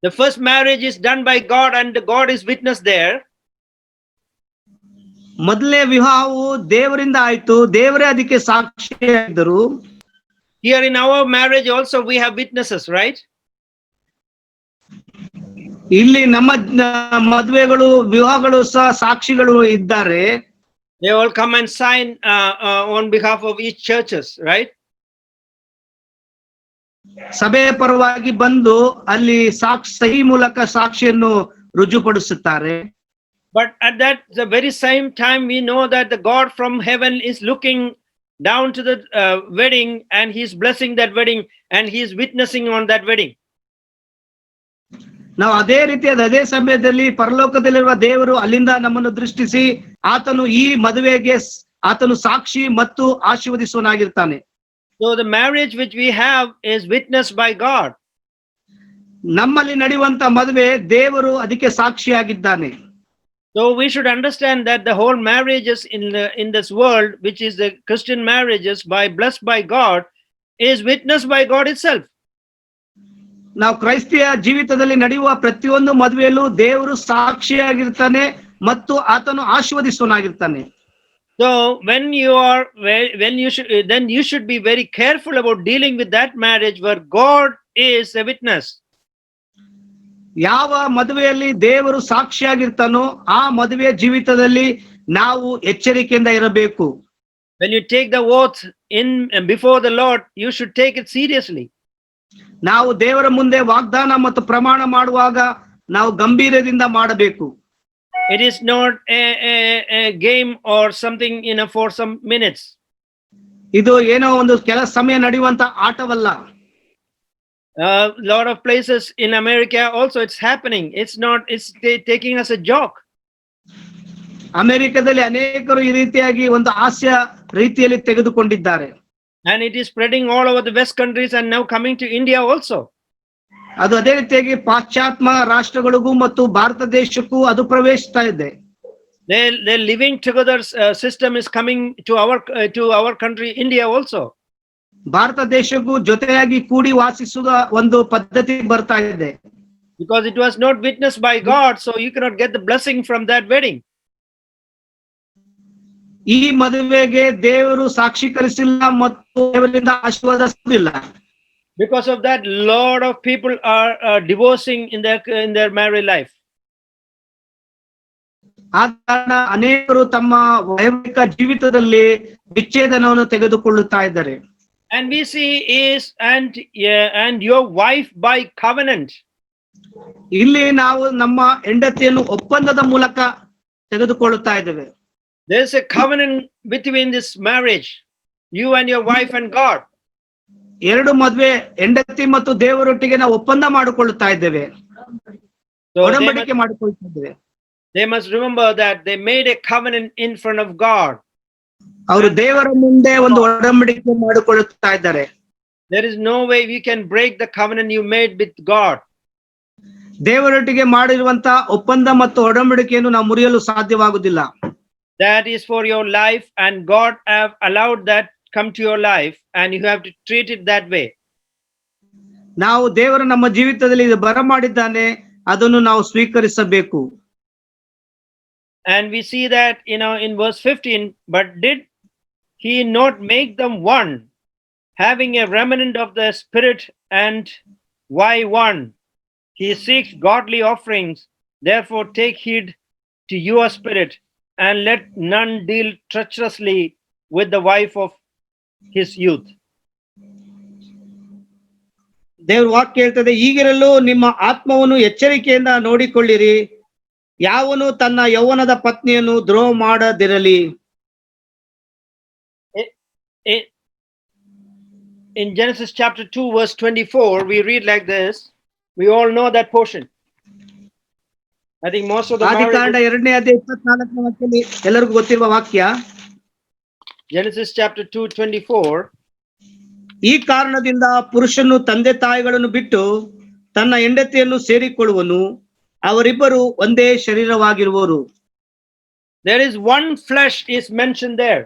The first marriage is done by God and God is witness there. ಮೊದಲನೇ ವಿವಾಹವು ದೇವರಿಂದ ಆಯ್ತು, ದೇವರೇ ಅದಕ್ಕೆ ಸಾಕ್ಷಿಯಾಗಿದ್ದರು. Here in our marriage also we have witnesses, right? ಇಲ್ಲಿ ನಮ್ಮ ಮದುವೆಗಳು ವಿವಾಹಗಳು ಸಹ ಸಾಕ್ಷಿಗಳು ಇದ್ದಾರೆ. They all come and sign on behalf of each churches, right? ಸಭೆಯ ಪರವಾಗಿ ಬಂದು ಅಲ್ಲಿ ಸಹಿ ಮೂಲಕ ಸಾಕ್ಷಿಯನ್ನು ರುಜುಪಡಿಸುತ್ತಾರೆ. But at that the very same time we know that the God from heaven is looking down to the wedding and he is blessing that wedding and he is witnessing on that wedding. ನಾವು ಅದೇ ರೀತಿಯಾದ ಅದೇ ಸಮಯದಲ್ಲಿ ಪರಲೋಕದಲ್ಲಿರುವ ದೇವರು ಅಲ್ಲಿಂದ ನಮ್ಮನ್ನು ದೃಷ್ಟಿಸಿ ಆತನು ಈ ಮದುವೆಗೆ ಆತನು ಸಾಕ್ಷಿ ಮತ್ತು ಆಶೀರ್ವದಿಸುವನಾಗಿರ್ತಾನೆ. So the marriage which we have is witnessed by God. ನಮ್ಮಲ್ಲಿ ನಡೆಯುವಂತ ಮದುವೆ ದೇವರು ಅದಕ್ಕೆ ಸಾಕ್ಷಿಯಾಗಿದ್ದಾನೆ. So we should understand that the whole marriages in this world, which is the Christian marriages blessed by God, is witnessed by God itself. ನಾವು ಕ್ರೈಸ್ತಿಯ ಜೀವಿತದಲ್ಲಿ ನಡೆಯುವ ಪ್ರತಿಯೊಂದು ಮದುವೆಯಲ್ಲೂ ದೇವರು ಸಾಕ್ಷಿಯಾಗಿರ್ತಾನೆ ಮತ್ತು ಆತನು ಆಶೀರ್ವದಿಸುವನಾಗಿರ್ತಾನೆ. So then you should be very careful about dealing with that marriage where God is a witness. ಯಾವ ಮದುವೆಯಲ್ಲಿ ದೇವರು ಸಾಕ್ಷಿಯಾಗಿರ್ತಾನೋ ಆ ಮದುವೆಯ ಜೀವಿತದಲ್ಲಿ ನಾವು ಎಚ್ಚರಿಕೆಯಿಂದ ಇರಬೇಕು. When you take the oath before the Lord, you should take it seriously. ನಾವು ದೇವರ ಮುಂದೆ ವಾಗ್ದಾನ ಮತ್ತು ಪ್ರಮಾಣ ಮಾಡುವಾಗ ನಾವು ಗಂಭೀರದಿಂದ ಮಾಡಬೇಕು. It is not a game or something for some minutes. ಇದು ಏನೋ ಒಂದು ಕೆಲ ಸಮಯ ನಡೆಯುವಂತ ಆಟವಲ್ಲ. Lot of places in America also it's happening. It's taking us a joke. ಅಮೆರಿಕದಲ್ಲಿ ಅನೇಕರು ಈ ರೀತಿಯಾಗಿ ಒಂದು ಹಾಸ್ಯ ರೀತಿಯಲ್ಲಿ ತೆಗೆದುಕೊಂಡಿದ್ದಾರೆ. And it is spreading all over the West countries and now coming to India also. ಅದು ಅದೇ ರೀತಿಯಾಗಿ ಪಾಶ್ಚಾತ್ಯ ರಾಷ್ಟ್ರಗಳಿಗೂ ಮತ್ತು ಭಾರತ ದೇಶಕ್ಕೂ ಅದು ಪ್ರವೇಶಿಸ್ತಾ ಇದೆ. Their living together system is coming to our country India also. Bharat ದೇಶಕ್ಕೂ ಜೊತೆಯಾಗಿ ಕೂಡಿ ವಾಸಿಸುವ ಒಂದು ಪದ್ಧತಿ ಬರ್ತಾ ಇದೆ. Because it was not witnessed by God, so you cannot get the blessing from that wedding. ಈ ಮದುವೆಗೆ ದೇವರು ಸಾಕ್ಷೀಕರಿಸಿಲ್ಲ ಮತ್ತು ದೇವರಿಂದ ಆಶೀರ್ವಾದಿಸುವುದಿಲ್ಲ. Because of that, lot of people are divorcing in their married life. ಆದ ಕಾರಣ ಅನೇಕರು ತಮ್ಮ ವೈವಾಹಿಕ ಜೀವಿತದಲ್ಲಿ ವಿಚ್ಛೇದನವನ್ನು ತೆಗೆದುಕೊಳ್ಳುತ್ತಾ ಇದ್ದಾರೆ. And we see and your wife by covenant. ಇಲ್ಲಿ ನಾವು ನಮ್ಮ ಹೆಂಡತಿಯನ್ನು ಒಪ್ಪಂದದ ಮೂಲಕ ತೆಗೆದುಕೊಳ್ಳುತ್ತಾ ಇದ್ದೇವೆ. There is a covenant between this marriage, you and your wife and God. ಎರಡು ಮದುವೆ ಹೆಂಡತಿ ಮತ್ತು ದೇವರೊಟ್ಟಿಗೆ ನಾವು ಒಪ್ಪಂದ ಮಾಡಿಕೊಳ್ಳುತ್ತಾ ಇದ್ದೇವೆ, ಒಡಂಬಡಿಕೆ ಮಾಡಿಕೊಳ್ಳುತ್ತಾ ಇದ್ದೇವೆ. They must remember that they made a covenant in front of God. ಅವರು ದೇವರ ಮುಂದೆ ಒಂದು ಒಡಂಬಡಿಕೆ ಮಾಡಿಕೊಳ್ಳುತ್ತಾ ಇದ್ದಾರೆ. There is no way we can break the covenant you made with God. ದೇವರೊಟ್ಟಿಗೆ ಮಾಡಿರುವಂತ ಒಪ್ಪಂದ ಮತ್ತು ಒಡಂಬಡಿಕೆಯನ್ನು ನಾವು ಮುರಿಯಲು ಸಾಧ್ಯವಾಗುವುದಿಲ್ಲ. That is for your life, and God have allowed that come to your life, and you have to treat it that way. ನಾವು ದೇವರು ನಮ್ಮ ಜೀವಿತದಲ್ಲಿ ಇದು ಬರಮಾಡಿದ್ದಾನೆ, ಅದನ್ನು ನಾವು ಸ್ವೀಕರಿಸಬೇಕು. And we see that, in verse 15, but did he not make them one, having a remnant of the Spirit? And why one? He seeks godly offerings. Therefore take heed to your spirit, and let none deal treacherously with the wife of his youth. ದೇವ್ರ ವಾಕ್ಯ ಹೇಳ್ತದೆ, ಹೀಗಿರಲು ನಿಮ್ಮ ಆತ್ಮವನ್ನು ಎಚ್ಚರಿಕೆಯಿಂದ ನೋಡಿಕೊಳ್ಳಿರಿ, ಯಾವನು ತನ್ನ ಯೌವನದ ಪತ್ನಿಯನ್ನು ದ್ರೋಹ ಮಾಡದಿರಲಿ. In Genesis chapter 2 verse 24, we read like this. We all know that portion. I think most of the ಆದಿಕಾಂಡ 2ನೇ ಅಧ್ಯಾಯ 24ನೇ ವಾಕ್ಯದಲ್ಲಿ ಎಲ್ಲರಿಗೂ ಗೊತ್ತಿರುವ ವಾಕ್ಯ. Genesis chapter 2:24. ಈ ಕಾರಣದಿಂದ ಪುರುಷನು ತಂದೆ ತಾಯಿಗಳನ್ನು ಬಿಟ್ಟು ತನ್ನ ಹೆಂಡತಿಯನ್ನು ಸೇರಿಕೊಳ್ಳುವನು, ಅವರಿಬ್ಬರು ಒಂದೇ ಶರೀರವಾಗಿರುವರು. There is one flesh is mentioned there.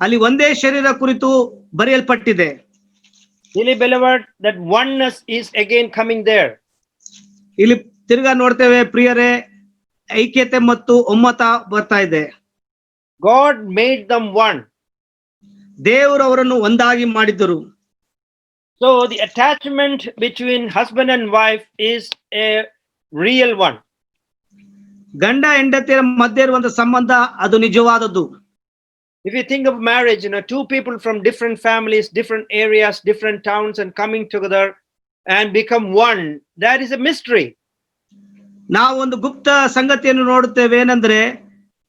ಅಲ್ಲಿ ಒಂದೇ ಶರೀರ ಕುರಿತು ಬರೆಯಲ್ಪಟ್ಟಿದೆ. Dearly beloved, that oneness is again coming there. ಇಲ್ಲಿ ತಿರ್ಗಾ ನೋಡ್ತೇವೆ ಪ್ರಿಯರೇ, ಐಕ್ಯತೆ ಮತ್ತು ಒಮ್ಮತ ಬರ್ತಾ ಇದೆ. God made them one. ದೇವರು ಅವರನ್ನು ಒಂದಾಗಿ ಮಾಡಿದ್ದರು. So the attachment between husband and wife is a real one. ಗಂಡ ಹೆಂಡತಿಯರ ಮಧ್ಯೆ ಇರುವಂತ ಸಂಬಂಧ ಅದು ನಿಜವಾದದ್ದು. If you think of marriage, two people from different families, different areas, different towns, and coming together and become one, that is a mystery. ನಾವು ಒಂದು ಗುಪ್ತ ಸಂಗತಿಯನ್ನು ನೋಡುತ್ತೇವೆ. ಏನಂದ್ರೆ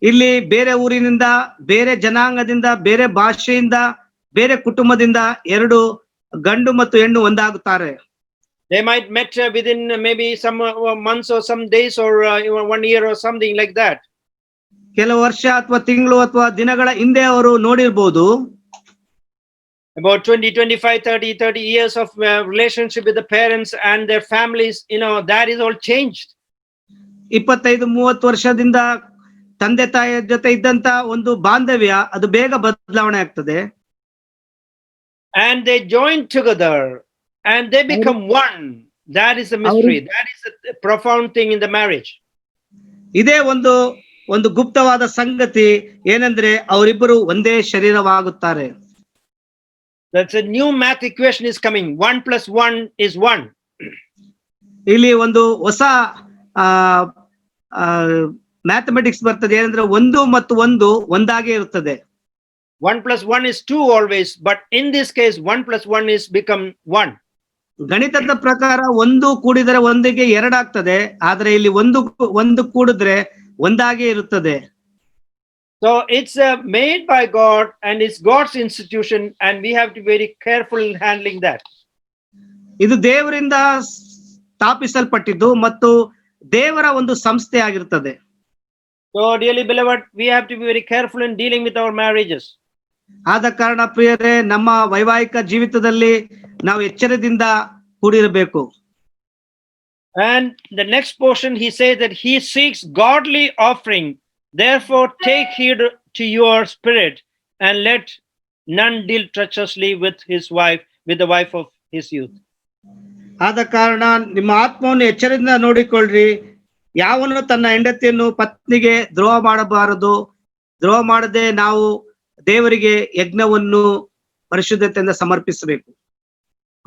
ಇಲ್ಲಿ ಬೇರೆ ಊರಿನಿಂದ, ಬೇರೆ ಜನಾಂಗದಿಂದ, ಬೇರೆ ಭಾಷೆಯಿಂದ, ಬೇರೆ ಕುಟುಂಬದಿಂದ ಎರಡು ಗಂಡು ಮತ್ತು ಹೆಣ್ಣು ಒಂದಾಗುತ್ತಾರೆ. They might met within maybe some months or some days or 1 year or something like that. ಕೆಲವು ವರ್ಷ ಅಥವಾ ತಿಂಗಳು ಅಥವಾ ದಿನಗಳ ಹಿಂದೆ ಅವರು ನೋಡಿರ್ಬೋದು. About 20, 25, 30 years of relationship with the parents and their families, that is all changed. 25-30 ವರ್ಷದಿಂದ ತಂದೆ ತಾಯಿಯ ಜೊತೆ ಇದ್ದಂತ ಒಂದು ಬಾಂಧವ್ಯ ಅದು ಬೇಗ ಬದಲಾವಣೆ ಆಗ್ತದೆ. And they join together and they become one. That is a mystery. That is a profound thing in the marriage. ಇದೇ ಒಂದು ಗುಪ್ತವಾದ ಸಂಗತಿ. ಏನಂದ್ರೆ ಅವರಿಬ್ಬರು ಒಂದೇ ಶರೀರವಾಗುತ್ತಾರೆ. That's a new math equation is coming. 1 plus 1 is 1. ಇಲ್ಲಿ ಒಂದು ಹೊಸ ಮ್ಯಾಥಮೆಟಿಕ್ಸ್ ಬರ್ತದೆ. ಏನಂದ್ರೆ 1 ಮತ್ತು 1 ಒಂದಾಗೆ ಇರುತ್ತದೆ. 1 plus 1 is 2 always, but in this case 1 plus 1 is become 1. ಗಣಿತದ ಪ್ರಕಾರ 1 ಕೂಡಿದರೆ 1ಗೆ 2 ಆಗ್ತದೆ. ಆದ್ರೆ ಇಲ್ಲಿ 1 ಕೂಡಿದ್ರೆ ಒಂದಾಗೆ ಇರುತ್ತದೆ. So it's made by God and it's God's institution, and we have to be very careful in handling that. ಇದು ದೇವರಿಂದ ಸ್ಥಾಪಿಸಲ್ಪಟ್ಟಿದ್ದು ಮತ್ತು ದೇವರ ಒಂದು ಸಂಸ್ಥೆ ಆಗಿರುತ್ತದೆ. So dearly beloved, we have to be very careful in dealing with our marriages. ಆದ ಕಾರಣ ಪ್ರಿಯರೇ, ನಮ್ಮ ವೈವಾಹಿಕ ಜೀವಿತದಲ್ಲಿ ನಾವು ಎಚ್ಚರದಿಂದ ಕೂಡಿರಬೇಕು. And the next portion, he says that he seeks godly offering. Therefore take heed to your spirit, and let none deal treacherously with the wife of his youth. ಆದ ಕಾರಣ ನಿಮ್ಮ ಆತ್ಮವನ್ನು ಎಚ್ಚರದಿಂದ ನೋಡಿಕೊಳ್ಳ್ರಿ, ಯಾವನು ತನ್ನ ಹೆಂಡತಿಯನ್ನು ಪತ್ನಿಗೆ ದ್ರೋಹ ಮಾಡಬಾರದು. ದ್ರೋಹ ಮಾಡದೆ ನಾವು ದೇವರಿಗೆ ಯಜ್ಞವನ್ನು ಪರಿಶುದ್ಧತೆಯಿಂದ ಸಮರ್ಪಿಸಬೇಕು.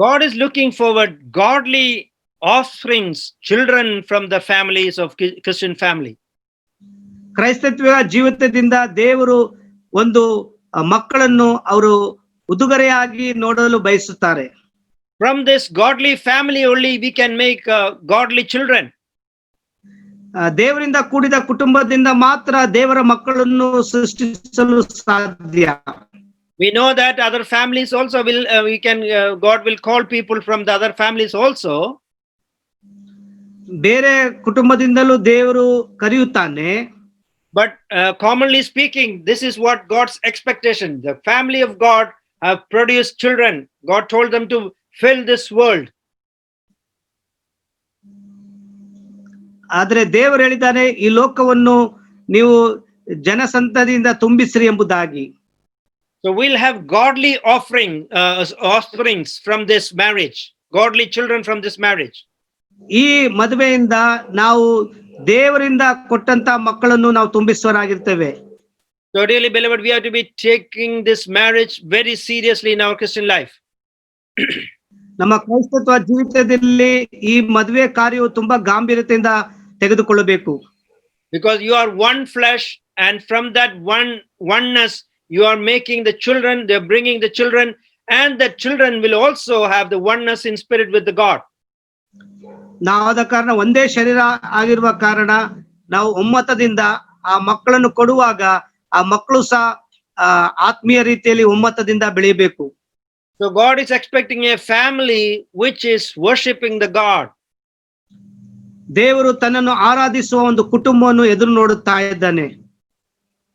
God is looking forward godly offerings, children from the families of Christian family. ಕ್ರೈಸ್ತತ್ವ ಜೀವಿತದಿಂದ ದೇವರು ಒಂದು ಮಕ್ಕಳನ್ನು ಅವರು ಉಡುಗೊರೆಯಾಗಿ ನೋಡಲು ಬಯಸುತ್ತಾರೆ. From this godly family only we can make godly children. ದೇವರಿಂದ ಕೂಡಿದ ಕುಟುಂಬದಿಂದ ಮಾತ್ರ ದೇವರ ಮಕ್ಕಳನ್ನು ಸೃಷ್ಟಿಸಲು ಸಾಧ್ಯ. We know that other families also will God will call people from the other families also. ಬೇರೆ ಕುಟುಂಬದಿಂದಲೂ ದೇವರು ಕರೆಯುತ್ತಾನೆ. But commonly speaking, this is what God's expectation. The family of God have produced children. God told them to fill this world. ಆದ್ರೆ ದೇವರು ಹೇಳಿದ್ದಾನೆ ಈ ಲೋಕವನ್ನು ನೀವು ಜನಸಂತತಿಯಿಂದ ತುಂಬಿಸ್ರಿ ಎಂಬುದಾಗಿ. So we'll have godly offerings from this marriage, godly children from this marriage. ಈ ಮದುವೆಯಿಂದ ನಾವು ದೇವರಿಂದ ಕೊಟ್ಟಂತ ಮಕ್ಕಳನ್ನು ನಾವು ತುಂಬಿಸುವರಾಗಿರ್ತೇವೆ. So dearly beloved, we have to be taking this marriage very seriously in our Christian life. ನಮ್ಮ ಕ್ರೈಸ್ತತ್ವ ಜೀವಿತದಲ್ಲಿ ಈ ಮದುವೆ ಕಾರ್ಯವು ತುಂಬಾ ಗಾಂಭೀರ್ಯತೆಯಿಂದ ತೆಗೆದುಕೊಳ್ಳಬೇಕು. Because you are one flesh, and from that oneness you are making the children, they're bringing the children, and the children will also have the oneness in spirit with the God. ನಾವಾದ ಕಾರಣ ಒಂದೇ ಶರೀರ ಆಗಿರುವ ಕಾರಣ ನಾವು ಒಮ್ಮತದಿಂದ ಆ ಮಕ್ಕಳನ್ನು ಕೊಡುವಾಗ ಆ ಮಕ್ಕಳು ಸಹ ಆತ್ಮೀಯ ರೀತಿಯಲ್ಲಿ ಒಮ್ಮತದಿಂದ ಬೆಳೆಯಬೇಕು. So God is expecting a family which is worshiping the God. ದೇವರು ತನ್ನನ್ನು ಆರಾಧಿಸುವ ಒಂದು ಕುಟುಂಬವನ್ನು ಎದುರು ನೋಡುತ್ತಾ ಇದ್ದಾನೆ.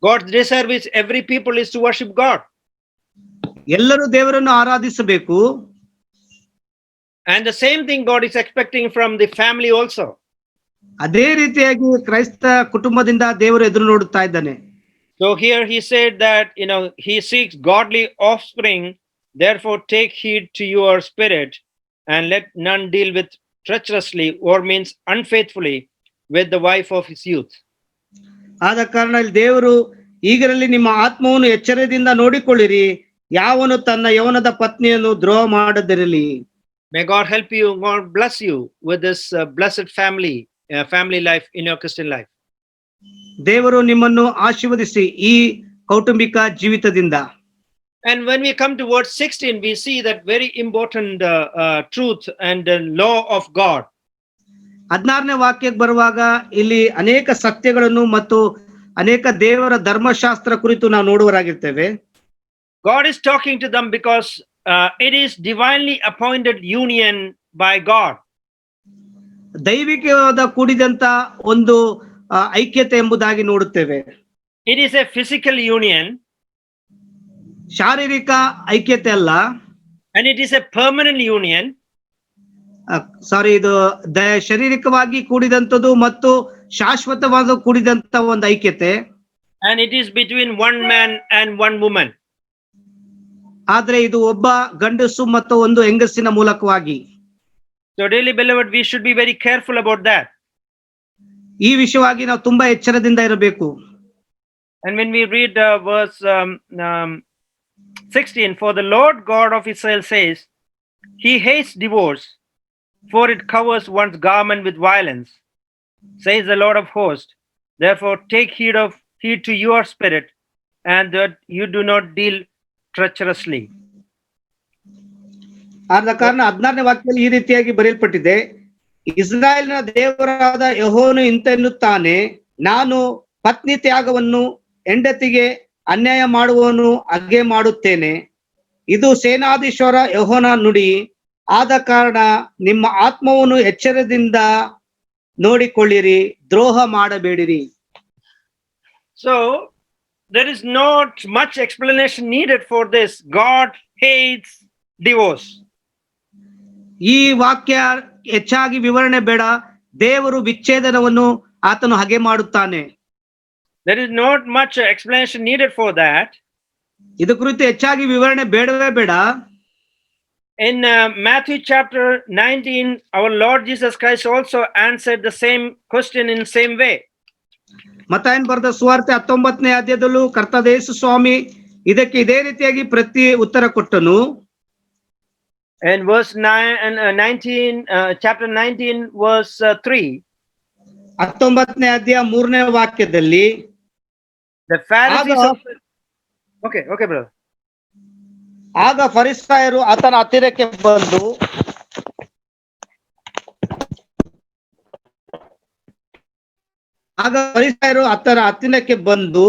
God's desire is every people is to worship God. ಎಲ್ಲರೂ ದೇವರನ್ನು ಆರಾಧಿಸಬೇಕು. And the same thing God is expecting from the family also. ಅದೇ ರೀತಿಯಾಗಿ ಕ್ರೈಸ್ತ ಕುಟುಂಬದಿಂದ ದೇವರು ಎದುರು ನೋಡುತ್ತಾ ಇದ್ದಾನೆ. So here he said that, he seeks godly offspring, therefore take heed to your spirit, and let none deal with treacherously, or means unfaithfully, with the wife of his youth. ಆದ ಕಾರಣ ಇಲ್ಲಿ ದೇವರು ಈಗರಲ್ಲಿ ನಿಮ್ಮ ಆತ್ಮವನ್ನು ಎಚ್ಚರದಿಂದ ನೋಡಿಕೊಳ್ಳಿರಿ, ಯಾವನು ತನ್ನ ಯೌವನದ ಪತ್ನಿಯನ್ನು ದ್ರೋಹ ಮಾಡದಿರಲಿ. May God help you, God bless you with this blessed family life in your Christian life. ದೇವರು ನಿಮ್ಮನ್ನು ಆಶೀರ್ವದಿಸಿ ಈ ಕೌಟುಂಬಿಕ ಜೀವಿತದಿಂದ. And when we come to verse 16, we see that very important truth and law of God. 16ನೇ ವಾಕ್ಯಕ್ಕೆ ಬರುವಾಗ ಇಲ್ಲಿ ಅನೇಕ ಸತ್ಯಗಳನ್ನು ಮತ್ತು ಅನೇಕ ದೇವರ ಧರ್ಮಶಾಸ್ತ್ರ ಕುರಿತು ನಾವು ನೋಡುವರಾಗಿರ್ತೇವೆ. God is talking to them because it is divinely appointed union by God. ದೈವಿಕವಾದ ಕೂಡಿದಂತ ಒಂದು ಐಕ್ಯತೆ ಎಂಬುದಾಗಿ ನೋಡುತ್ತೇವೆ. It is a physical union. ಶಾರೀರಿಕ ಐಕ್ಯತೆ ಅಲ್ಲ. And it is a permanent union. ಇದು ಶಾರೀರಿಕವಾಗಿ ಕೂಡಿದಂಥದ್ದು ಮತ್ತು ಶಾಶ್ವತವಾದ ಕೂಡಿದಂತ ಒಂದು ಐಕ್ಯತೆ. And it is between one man and one woman. ಆದ್ರೆ ಇದು ಒಬ್ಬ ಗಂಡಸು ಮತ್ತು ಒಂದು ಹೆಂಗಸಿನ ಮೂಲಕವಾಗಿ. So dearly beloved, we should be very careful about that. ಈ ವಿಷಯವಾಗಿ ನಾವು ತುಂಬಾ ಎಚ್ಚರದಿಂದ ಇರಬೇಕು. And when we read verse 16, for the Lord God of Israel says, he hates divorce, for it covers one's garment with violence, says the Lord of hosts. Therefore take heed to your spirit, and that you do not deal treacherously. ಆದ ಕಾರಣ 16ನೇ ವಾಕ್ಯದಲ್ಲಿ ಈ ರೀತಿಯಾಗಿ ಬರೆಯಲ್ಪಟ್ಟಿದೆ, ಇಸ್ರಾಯೇಲಿನ ದೇವರಾದ ಯೆಹೋವನು ಇಂತೆನ್ನುತ್ತಾನೆ, ನಾನು ಪತ್ನಿ ತ್ಯಾಗವನ್ನು ಹೆಂಡತಿಗೆ ಅನ್ಯಾಯ ಮಾಡುವವನು ಹಾಗೆ ಮಾಡುತ್ತೇನೆ. ಇದು ಸೇನಾಧೀಶ್ವರ ಯೆಹೋವನ ನುಡಿ. ಆದ ಕಾರಣ ನಿಮ್ಮ ಆತ್ಮವನ್ನು ಎಚ್ಚರದಿಂದ ನೋಡಿಕೊಳ್ಳಿರಿ, ದ್ರೋಹ ಮಾಡಬೇಡಿರಿ. So there is not much explanation needed for this. God hates divorce. ಈ ವಾಕ್ಯ ಹೆಚ್ಚಾಗಿ ವಿವರಣೆ ಬೇಡ. ದೇವರು ವಿಚ್ಛೇದನವನ್ನು ಆತನು ಹಾಗೆ ಮಾಡುತ್ತಾನೆ. There is not much explanation needed for that. ಇದು ಕುರಿತು ಹೆಚ್ಚಾಗಿ ವಿವರಣೆ ಬೇಡವೇ ಬೇಡ. In Matthew chapter 19, our Lord Jesus Christ also answered the same question in the same way. ಮತ್ತಾಯನ ಬರೆದ ಸುವಾರ್ತೆ 19ನೇ ಅಧ್ಯಾಯದಲ್ಲೂ ಕರ್ತನಾದ ಯೇಸು ಸ್ವಾಮಿ ಇದಕ್ಕೆ ಇದೇ ರೀತಿಯಾಗಿ ಪ್ರತಿ ಉತ್ತರ ಕೊಟ್ಟನು. In verse 19, chapter 19, verse 3. 19ನೇ ಅಧ್ಯಾಯ 3ನೇ ವಾಕ್ಯದಲ್ಲಿ The Pharisees okay, brother. ಆಗ ಫರಿಸಾಯರು ಆತನ ಹತ್ತಿರಕ್ಕೆ ಬಂದು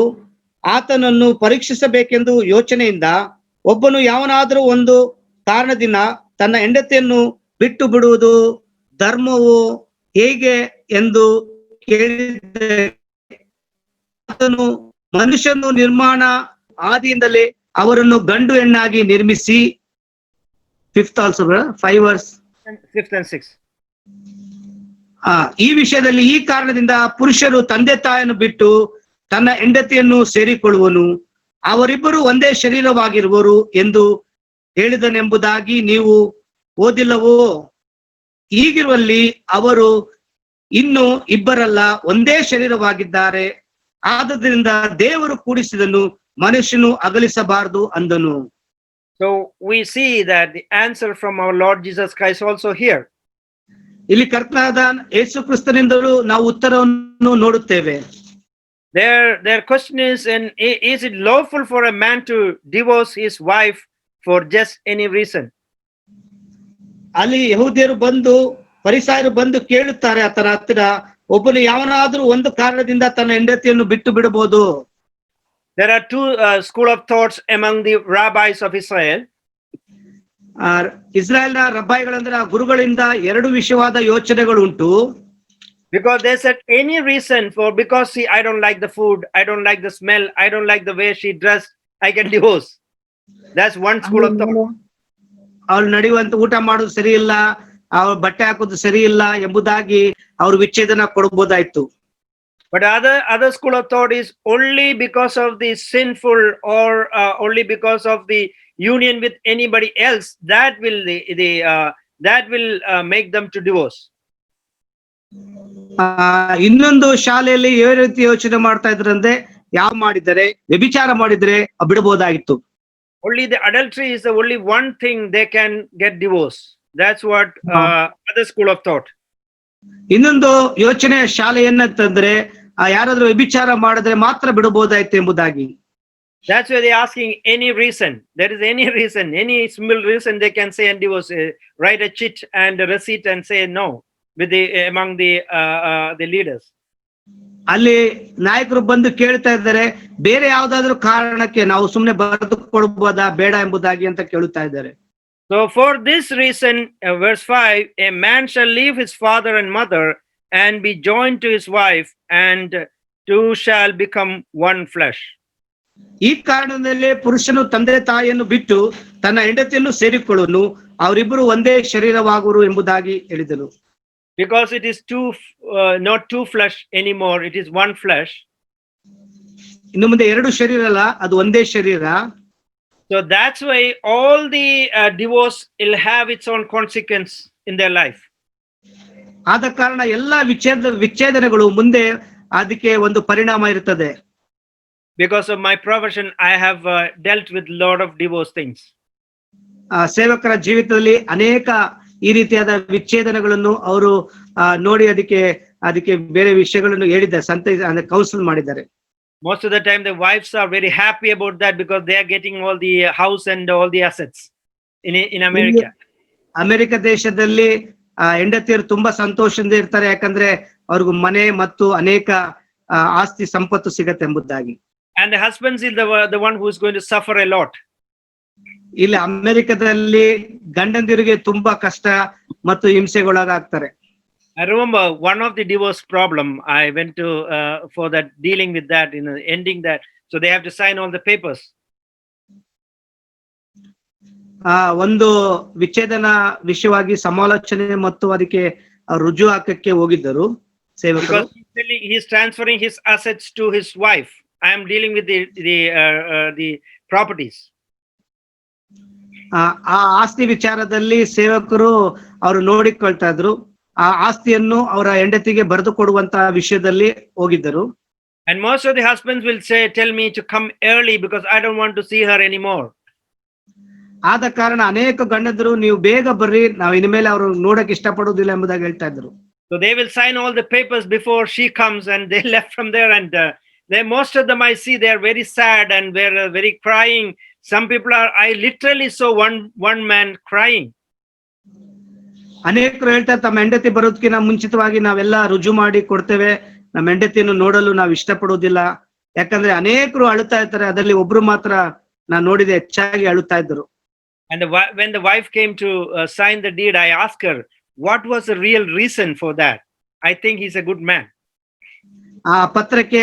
ಆತನನ್ನು ಪರೀಕ್ಷಿಸಬೇಕೆಂದು ಯೋಚನೆಯಿಂದ, ಒಬ್ಬನು ಯಾವನಾದರೂ ಒಂದು ಕಾರಣದಿಂದ ತನ್ನ ಹೆಂಡತಿಯನ್ನು ಬಿಟ್ಟು ಬಿಡುವುದು ಧರ್ಮವು ಹೇಗೆ ಎಂದು ಕೇಳಿದ. ಆತನು ಮನುಷ್ಯನು ನಿರ್ಮಾಣ ಆದಿಯಿಂದಲೇ ಅವರನ್ನು ಗಂಡು ಹೆಣ್ಣಾಗಿ ನಿರ್ಮಿಸಿ. 5th also 5 verse 5th and 6th. ಈ ವಿಷಯದಲ್ಲಿ ಈ ಕಾರಣದಿಂದ ಪುರುಷರು ತಂದೆ ತಾಯಿಯನ್ನು ಬಿಟ್ಟು ತನ್ನ ಹೆಂಡತಿಯನ್ನು ಸೇರಿಕೊಳ್ಳುವನು, ಅವರಿಬ್ಬರು ಒಂದೇ ಶರೀರವಾಗಿರುವರು ಎಂದು ಹೇಳಿದನೆಂಬುದಾಗಿ ನೀವು ಓದಿಲ್ಲವೋ? ಹೀಗಿರುವಲ್ಲಿ ಅವರು ಇನ್ನು ಇಬ್ಬರಲ್ಲ ಒಂದೇ ಶರೀರವಾಗಿದ್ದಾರೆ. ಆದ್ದರಿಂದ ದೇವರು ಕೂಡಿಸಿದನು ಮನುಷ್ಯನು ಅಗಲಿಸಬಾರದು ಅಂದನು. So we see that the answer from our Lord Jesus Christ also here. ಇಲ್ಲಿ ಕರ್ತನಾದ ಯೇಸು ಕ್ರಿಸ್ತನಿಂದಲೂ ನಾವು ಉತ್ತರವನ್ನು ನೋಡುತ್ತೇವೆ. Their question is, and is it lawful for a man to divorce his wife for just any reason? ಅಲ್ಲಿ ಯಹೂದ್ಯರು ಬಂದು ಫರಿಸಾಯರು ಬಂದು ಕೇಳುತ್ತಾರೆ ಆತನ ಹತ್ತಿರ, ಒಬ್ಬನು ಯಾವನಾದ್ರೂ ಒಂದು ಕಾರಣದಿಂದ ತನ್ನ ಹೆಂಡತಿಯನ್ನು ಬಿಟ್ಟು ಬಿಡಬಹುದು. There are two school of thoughts among the rabbis of Israel. ಇಸ್ರಾಯೇಲ್ನ ರಬ್ಬಾಯಿಗಳಂದ್ರೆ ಆ ಗುರುಗಳಿಂದ ಎರಡು ವಿಷಯವಾದ ಯೋಚನೆಗಳು ಉಂಟು. Because they said any reason for, because see, I don't like the food, I don't like the smell, I don't like the way she dressed, I can divorce. That's one school of thought. ಅವ್ರು ನಡೆಯುವಂತ ಊಟ ಮಾಡೋದು ಸರಿ ಇಲ್ಲ, ಅವ್ರ ಬಟ್ಟೆ ಹಾಕೋದು ಸರಿ ಇಲ್ಲ ಎಂಬುದಾಗಿ ಅವ್ರು ವಿಚ್ಛೇದನ ಕೊಡಬಹುದಾಯ್ತು. But other school of thought is only because of the sinful or only because of the union with anybody else, that will make them to divorce. ಇನ್ನೊಂದು ಶಾಲೆಯಲ್ಲಿ ಯಾವ ರೀತಿ ಯೋಚನೆ ಮಾಡ್ತಾ ಇದ್ರಂದ್ರೆ, ಯಾವ ಮಾಡಿದರೆ ವ್ಯಭಿಚಾರ ಮಾಡಿದ್ರೆ ಬಿಡಬಹುದಾಗಿತ್ತು. Only the adultery is the only one thing they can get divorce. That's what other school of thought. ಇನ್ನೊಂದು ಯೋಚನೆ ಶಾಲೆ ಏನಂತಂದ್ರೆ, ಯಾರಾದ್ರೂ ವ್ಯಭಿಚಾರ ಮಾಡಿದ್ರೆ ಮಾತ್ರ ಬಿಡಬಹುದಾಯ್ತು ಎಂಬುದಾಗಿ. That's why they're asking any reason. There is any reason, any small reason they can say and divorce. Write a chit and a receipt and say no with among the leaders. ಅಲ್ಲಿ ನಾಯಕರು ಬಂದು ಕೇಳ್ತಾ ಇದ್ದಾರೆ, ಬೇರೆ ಯಾವ್ದಾದ್ರು ಕಾರಣಕ್ಕೆ ನಾವು ಸುಮ್ನೆ ಬರೆದು ಕೊಡಬಹುದಾ ಬೇಡ ಎಂಬುದಾಗಿ ಅಂತ ಕೇಳುತ್ತಾ ಇದ್ದಾರೆ. So for this reason, verse 5, a man shall leave his father and mother and be joined to his wife, and two shall become one flesh. ಈ ಕಾರಣದಲ್ಲಿ ಪುರುಷನು ತಂದೆ ತಾಯಿಯನ್ನು ಬಿಟ್ಟು ತನ್ನ ಹೆಂಡತಿಯನ್ನು ಸೇರಿಕೊಳ್ಳುವನು, ಅವರಿಬ್ಬರು ಒಂದೇ ಶರೀರವಾಗುವರು ಎಂಬುದಾಗಿ ಹೇಳಿದನು. Because it is not two flesh anymore, it is one flesh. ಇನ್ನು ಮುಂದೆ ಎರಡು ಶರೀರ ಅಲ್ಲ, ಅದು ಒಂದೇ ಶರೀರ. So that's why all the divorce will have its own consequence in their life. ಆದ ಕಾರಣ ಎಲ್ಲಾ ವಿಚ್ಛೇದನಗಳು ಮುಂದೆ ಅದಕ್ಕೆ ಒಂದು ಪರಿಣಾಮ ಇರುತ್ತದೆ. Because of my profession, I have dealt with a lot of divorce things. ಸೇವಕರ ಜೀವಿತದಲ್ಲಿ ಅನೇಕ ಈ ರೀತಿಯಾದ ವಿಚ್ಛೇದನಗಳನ್ನು ಅವರು ನೋಡಿ ಅದಕ್ಕೆ ಬೇರೆ ವಿಷಯಗಳನ್ನು ಹೇಳಿದ್ದಾರೆ, ಕೌನ್ಸಿಲ್ ಮಾಡಿದ್ದಾರೆ. Most of the time the wives are very happy about that because they are getting all the house and all the assets in America. America ದೇಶದಲ್ಲಿ ಹೆಂಡತಿಯರು ತುಂಬಾ ಸಂತೋಷದಿಂದ ಇರ್ತಾರೆ, ಯಾಕಂದ್ರೆ ಅವ್ರಿಗೂ ಮನೆ ಮತ್ತು ಅನೇಕ ಆಸ್ತಿ ಸಂಪತ್ತು ಸಿಗತ್ತೆ ಎಂಬುದಾಗಿ. And the husbands is the one who is going to suffer a lot. ಇಲ್ಲಿ ಅಮೆರಿಕದಲ್ಲಿ ಗಂಡಂದಿರಿಗೆ ತುಂಬಾ ಕಷ್ಟ ಮತ್ತು ಹಿಂಸೆಗೊಳಗಾಗ್ತಾರೆ. I remember one of the divorce problem, I went to for that, dealing with that, ending that. So they have to sign all the papers. ಒಂದು ವಿಚ್ಛೇದನ ವಿಷಯವಾಗಿ ಸಮಾಲೋಚನೆ ಮತ್ತು ಅದಕ್ಕೆ ರುಜು ಹಾಕಕ್ಕೆ ಹೋಗಿದ್ದರು ಸೇವಕರು. He is transferring his assets to his wife. I am dealing with the properties. ಆ ಆಸ್ತಿ ವಿಚಾರದಲ್ಲಿ ಸೇವಕರು ಅವರು ನೋಡಿಕೊಳ್ತಾ ಇದ್ರು. ಆ ಆಸ್ತಿಯನ್ನು ಅವರ ಹೆಂಡತಿಗೆ ಬರೆದು ಕೊಡುವಂತಹ ವಿಷಯದಲ್ಲಿ ಹೋಗಿದ್ದರು. And most of the husbands will tell me to come early because I don't want to see her anymore. ಆದ ಕಾರಣ ಅನೇಕ ಗಂಡಂದರು ನೀವು ಬೇಗ ಬರ್ರಿ, ನಾವು ಇನ್ಮೇಲೆ ಅವರು ನೋಡಕ್ ಇಷ್ಟಪಡುವುದಿಲ್ಲ ಎಂಬುದಾಗಿ ಹೇಳ್ತಾ ಇದ್ರು. So they will sign all the papers before she comes, and they left from there, and most of them I see they are very sad and they're very crying. Some people I literally saw one man crying. ಅನೇಕರು ಹೇಳ್ತಾರೆ ತಮ್ಮ ಹೆಂಡತಿ ಬರೋದಕ್ಕಿಂತ ಮುಂಚಿತವಾಗಿ ನಾವೆಲ್ಲ ರುಜು ಮಾಡಿ ಕೊಡ್ತೇವೆ, ನಮ್ಮ ಹೆಂಡತಿಯನ್ನು ನೋಡಲು ನಾವು ಇಷ್ಟಪಡುವುದಿಲ್ಲ, ಯಾಕಂದ್ರೆ ಅನೇಕರು ಅಳುತ್ತಾ ಇರ್ತಾರೆ, ಅದರಲ್ಲಿ ಒಬ್ರು ಮಾತ್ರ ನಾನು ನೋಡಿದೆ ಹೆಚ್ಚಾಗಿ ಅಳುತ್ತಾ ಇದ್ರು. And when the wife came to sign the deed, I asked her, what was the real reason for that? I think he's a good man. ಆ ಪತ್ರಕ್ಕೆ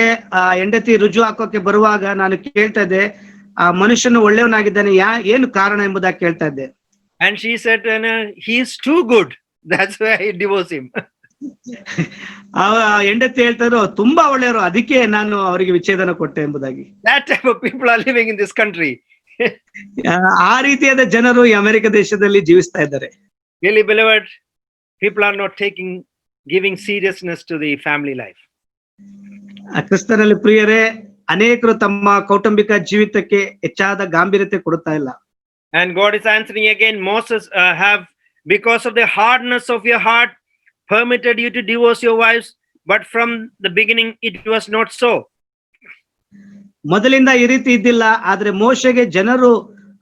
ಹೆಂಡತಿ ರುಜು ಹಾಕೋಕೆ ಬರುವಾಗ ನಾನು ಕೇಳ್ತಾ ಇದ್ದೆ, ಆ ಮನುಷ್ಯನು ಒಳ್ಳೆಯವನಾಗಿದ್ದಾನೆ, ಏನು ಕಾರಣ ಎಂಬುದಾಗಿ ಕೇಳ್ತಾ ಇದ್ದೆ. And she said, he is too good, that's why I divorce him. ಆ ಹೆಂಡತಿ ಹೇಳ್ತಾರೋ ತುಂಬಾ ಒಳ್ಳೆಯವರು, ಅದಕ್ಕೆ ನಾನು ಅವರಿಗೆ ವಿಚ್ಛೇದನ ಕೊಟ್ಟೆ ಎಂಬುದಾಗಿ. That type of people are living in this country. ಆ ರೀತಿಯಾದ ಜನರು ಈ ಅಮೆರಿಕ ದೇಶದಲ್ಲಿ ಜೀವಿಸ್ತಾ ಇದ್ದಾರೆ. Really, beloved, people are not giving seriousness to the family life. ಕ್ರಿಸ್ತನಲ್ಲಿ ಪ್ರಿಯರೇ, ಅನೇಕರು ತಮ್ಮ ಕೌಟುಂಬಿಕ ಜೀವಿತಕ್ಕೆ ಹೆಚ್ಚಾದ ಗಾಂಭೀರ್ಯತೆ ಕೊಡುತ್ತಾ ಇಲ್ಲ. And God is answering again, Moses have, because of the hardness of your heart, permitted you to divorce your wives, but from the beginning it was not so. ಮೊದಲಿಂದ ಈ ರೀತಿ ಇದ್ದಿಲ್ಲ, ಆದ್ರೆ ಮೋಶೆಗೆ ಜನರು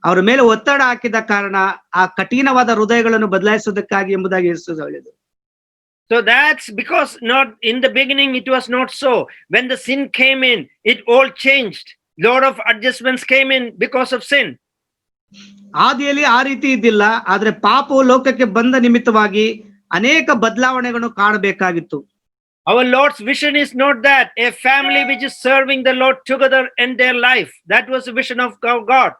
ಅವರ ಮೇಲೆ ಒತ್ತಡ ಹಾಕಿದ ಕಾರಣ ಆ ಕಠಿಣವಾದ ಹೃದಯಗಳನ್ನು ಬದಲಾಯಿಸುವುದಕ್ಕಾಗಿ ಎಂಬುದಾಗಿ ಯೇಸು ಹೇಳಿದರು. So that's because not in the beginning it was not so. When the sin came in, it all changed. Lot of adjustments came in because of sin. ಆದಿಯಲ್ಲಿ ಆ ರೀತಿ ಇದ್ದಿಲ್ಲ, ಆದ್ರೆ ಪಾಪವು ಲೋಕಕ್ಕೆ ಬಂದ ನಿಮಿತ್ತವಾಗಿ ಅನೇಕ ಬದಲಾವಣೆಗಳನ್ನು ಕಾಣಬೇಕಾಗಿತ್ತು. Our Lord's vision is not that a family which is serving the Lord together in their life. That was the vision of God.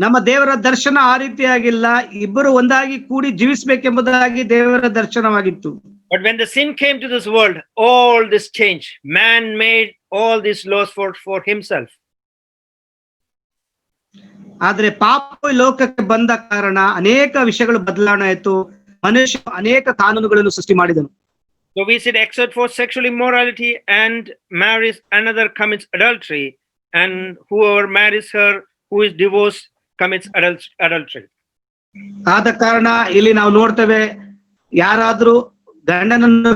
ನಮ್ಮ ದೇವರ ದರ್ಶನ ಆ ರೀತಿಯಾಗಿಲ್ಲ, ಇಬ್ಬರು ಒಂದಾಗಿ ಕೂಡಿ ಜೀವಿಸಬೇಕೆಂಬುದಾಗಿ ದೇವರ ದರ್ಶನವಾಗಿತ್ತು. But when the sin came to this world, all this changed. Man made all these laws for himself. ಆದ್ರೆ ಪಾಪ ಲೋಕಕ್ಕೆ ಬಂದ ಕಾರಣ ಅನೇಕ ವಿಷಯಗಳು ಬದಲಾವಣೆ ಆಯಿತು. ಮನುಷ್ಯ ಅನೇಕ ಕಾನೂನುಗಳನ್ನು ಸೃಷ್ಟಿ ಮಾಡಿದನು. So we said, except for sexual immorality and marries another commits adultery, and whoever marries her who is divorced commits adultery. ಆದ ಕಾರಣ ಇಲ್ಲಿ ನಾವು ನೋಡ್ತೇವೆ, ಯಾರಾದ್ರೂ ಗಂಡನನ್ನು.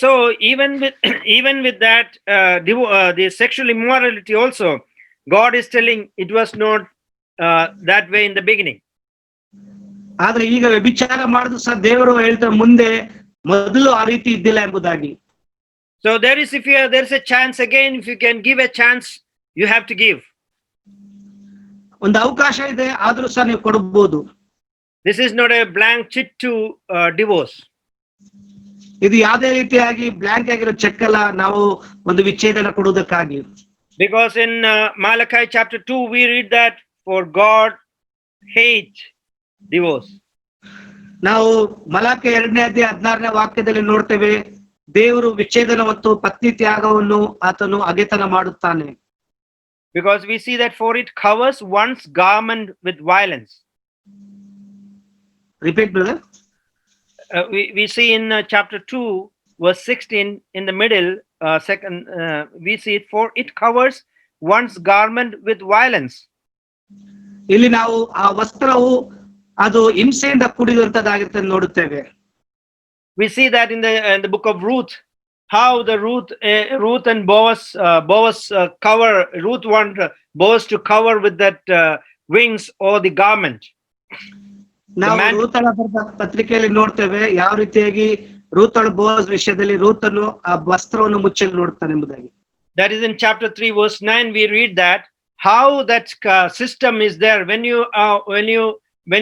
So even with that the sexual immorality also, God is telling it was not that way in the beginning. ಆದ್ರೆ ಈಗ ವ್ಯಭಿಚಾರ ಮಾಡುದು ಸಹ ದೇವರು ಹೇಳ್ತಾರೆ ಮುಂದೆ ಮೊದಲು ಆ ರೀತಿ ಇದ್ದಿಲ್ಲ ಎಂಬುದಾಗಿ. So there is a chance again, if you can give a chance, you have to give. ಒಂದು ಅವಕಾಶ ಇದೆ, ಆದ್ರೂ ಸಹ ನೀವು ಕೊಡಬಹುದು. This is not a blank check to divorce. ಇದು ಯಾವುದೇ ರೀತಿಯಾಗಿ ಬ್ಲಾಂಕ್ ಆಗಿರೋ ಚೆಕ್ ಅಲ್ಲ, ನಾವು ಒಂದು ವಿಚ್ಛೇದನ ಕೊಡುವುದಕ್ಕಾಗಿ. Because in Malachi chapter 2 we read that for God hate divorce. ನಾವು ಮಲಾಖಿ 2ನೇ ಅಧ್ಯಾಯ 16ನೇ ವಾಕ್ಯದಲ್ಲಿ ನೋಡ್ತೇವೆ, ದೇವರು ವಿಚ್ಛೇದನ ಮತ್ತು ಪತ್ನಿ ತ್ಯಾಗವನ್ನು ಆತನು ಅಗೆತನ ಮಾಡುತ್ತಾನೆ. Because we see that for it covers one's garment with violence. Repeat, brother. We see in chapter 2 verse 16 in the middle, we see it, for it covers one's garment with violence. ಇಲ್ಲಿ ನಾವು ಆ ವಸ್ತ್ರವು ಅದು ಹಿಂಸೆಯಿಂದ ಕೂಡಿರುವಂತದ್ದಾಗಿರುತ್ತೆ ನೋಡುತ್ತೇವೆ. We see that in the book of Ruth, how the Ruth and Boaz cover. Ruth want Boaz to cover with that wings or the garment. ನಾವು ರೂತಳ ಪತ್ರಿಕೆಯಲ್ಲಿ ನೋಡ್ತೇವೆ ಯಾವ ರೀತಿಯಾಗಿ ರೂತಳು ಬೋaz ವಿಷಯದಲ್ಲಿ ರೂತನು ಆ ವಸ್ತ್ರವನ್ನು ಮುಚ್ಚಲು ನೋಡ್ತಾನೆ ಎಂಬುದಾಗಿ. That is in chapter 3 verse 9 we read that how that system is there when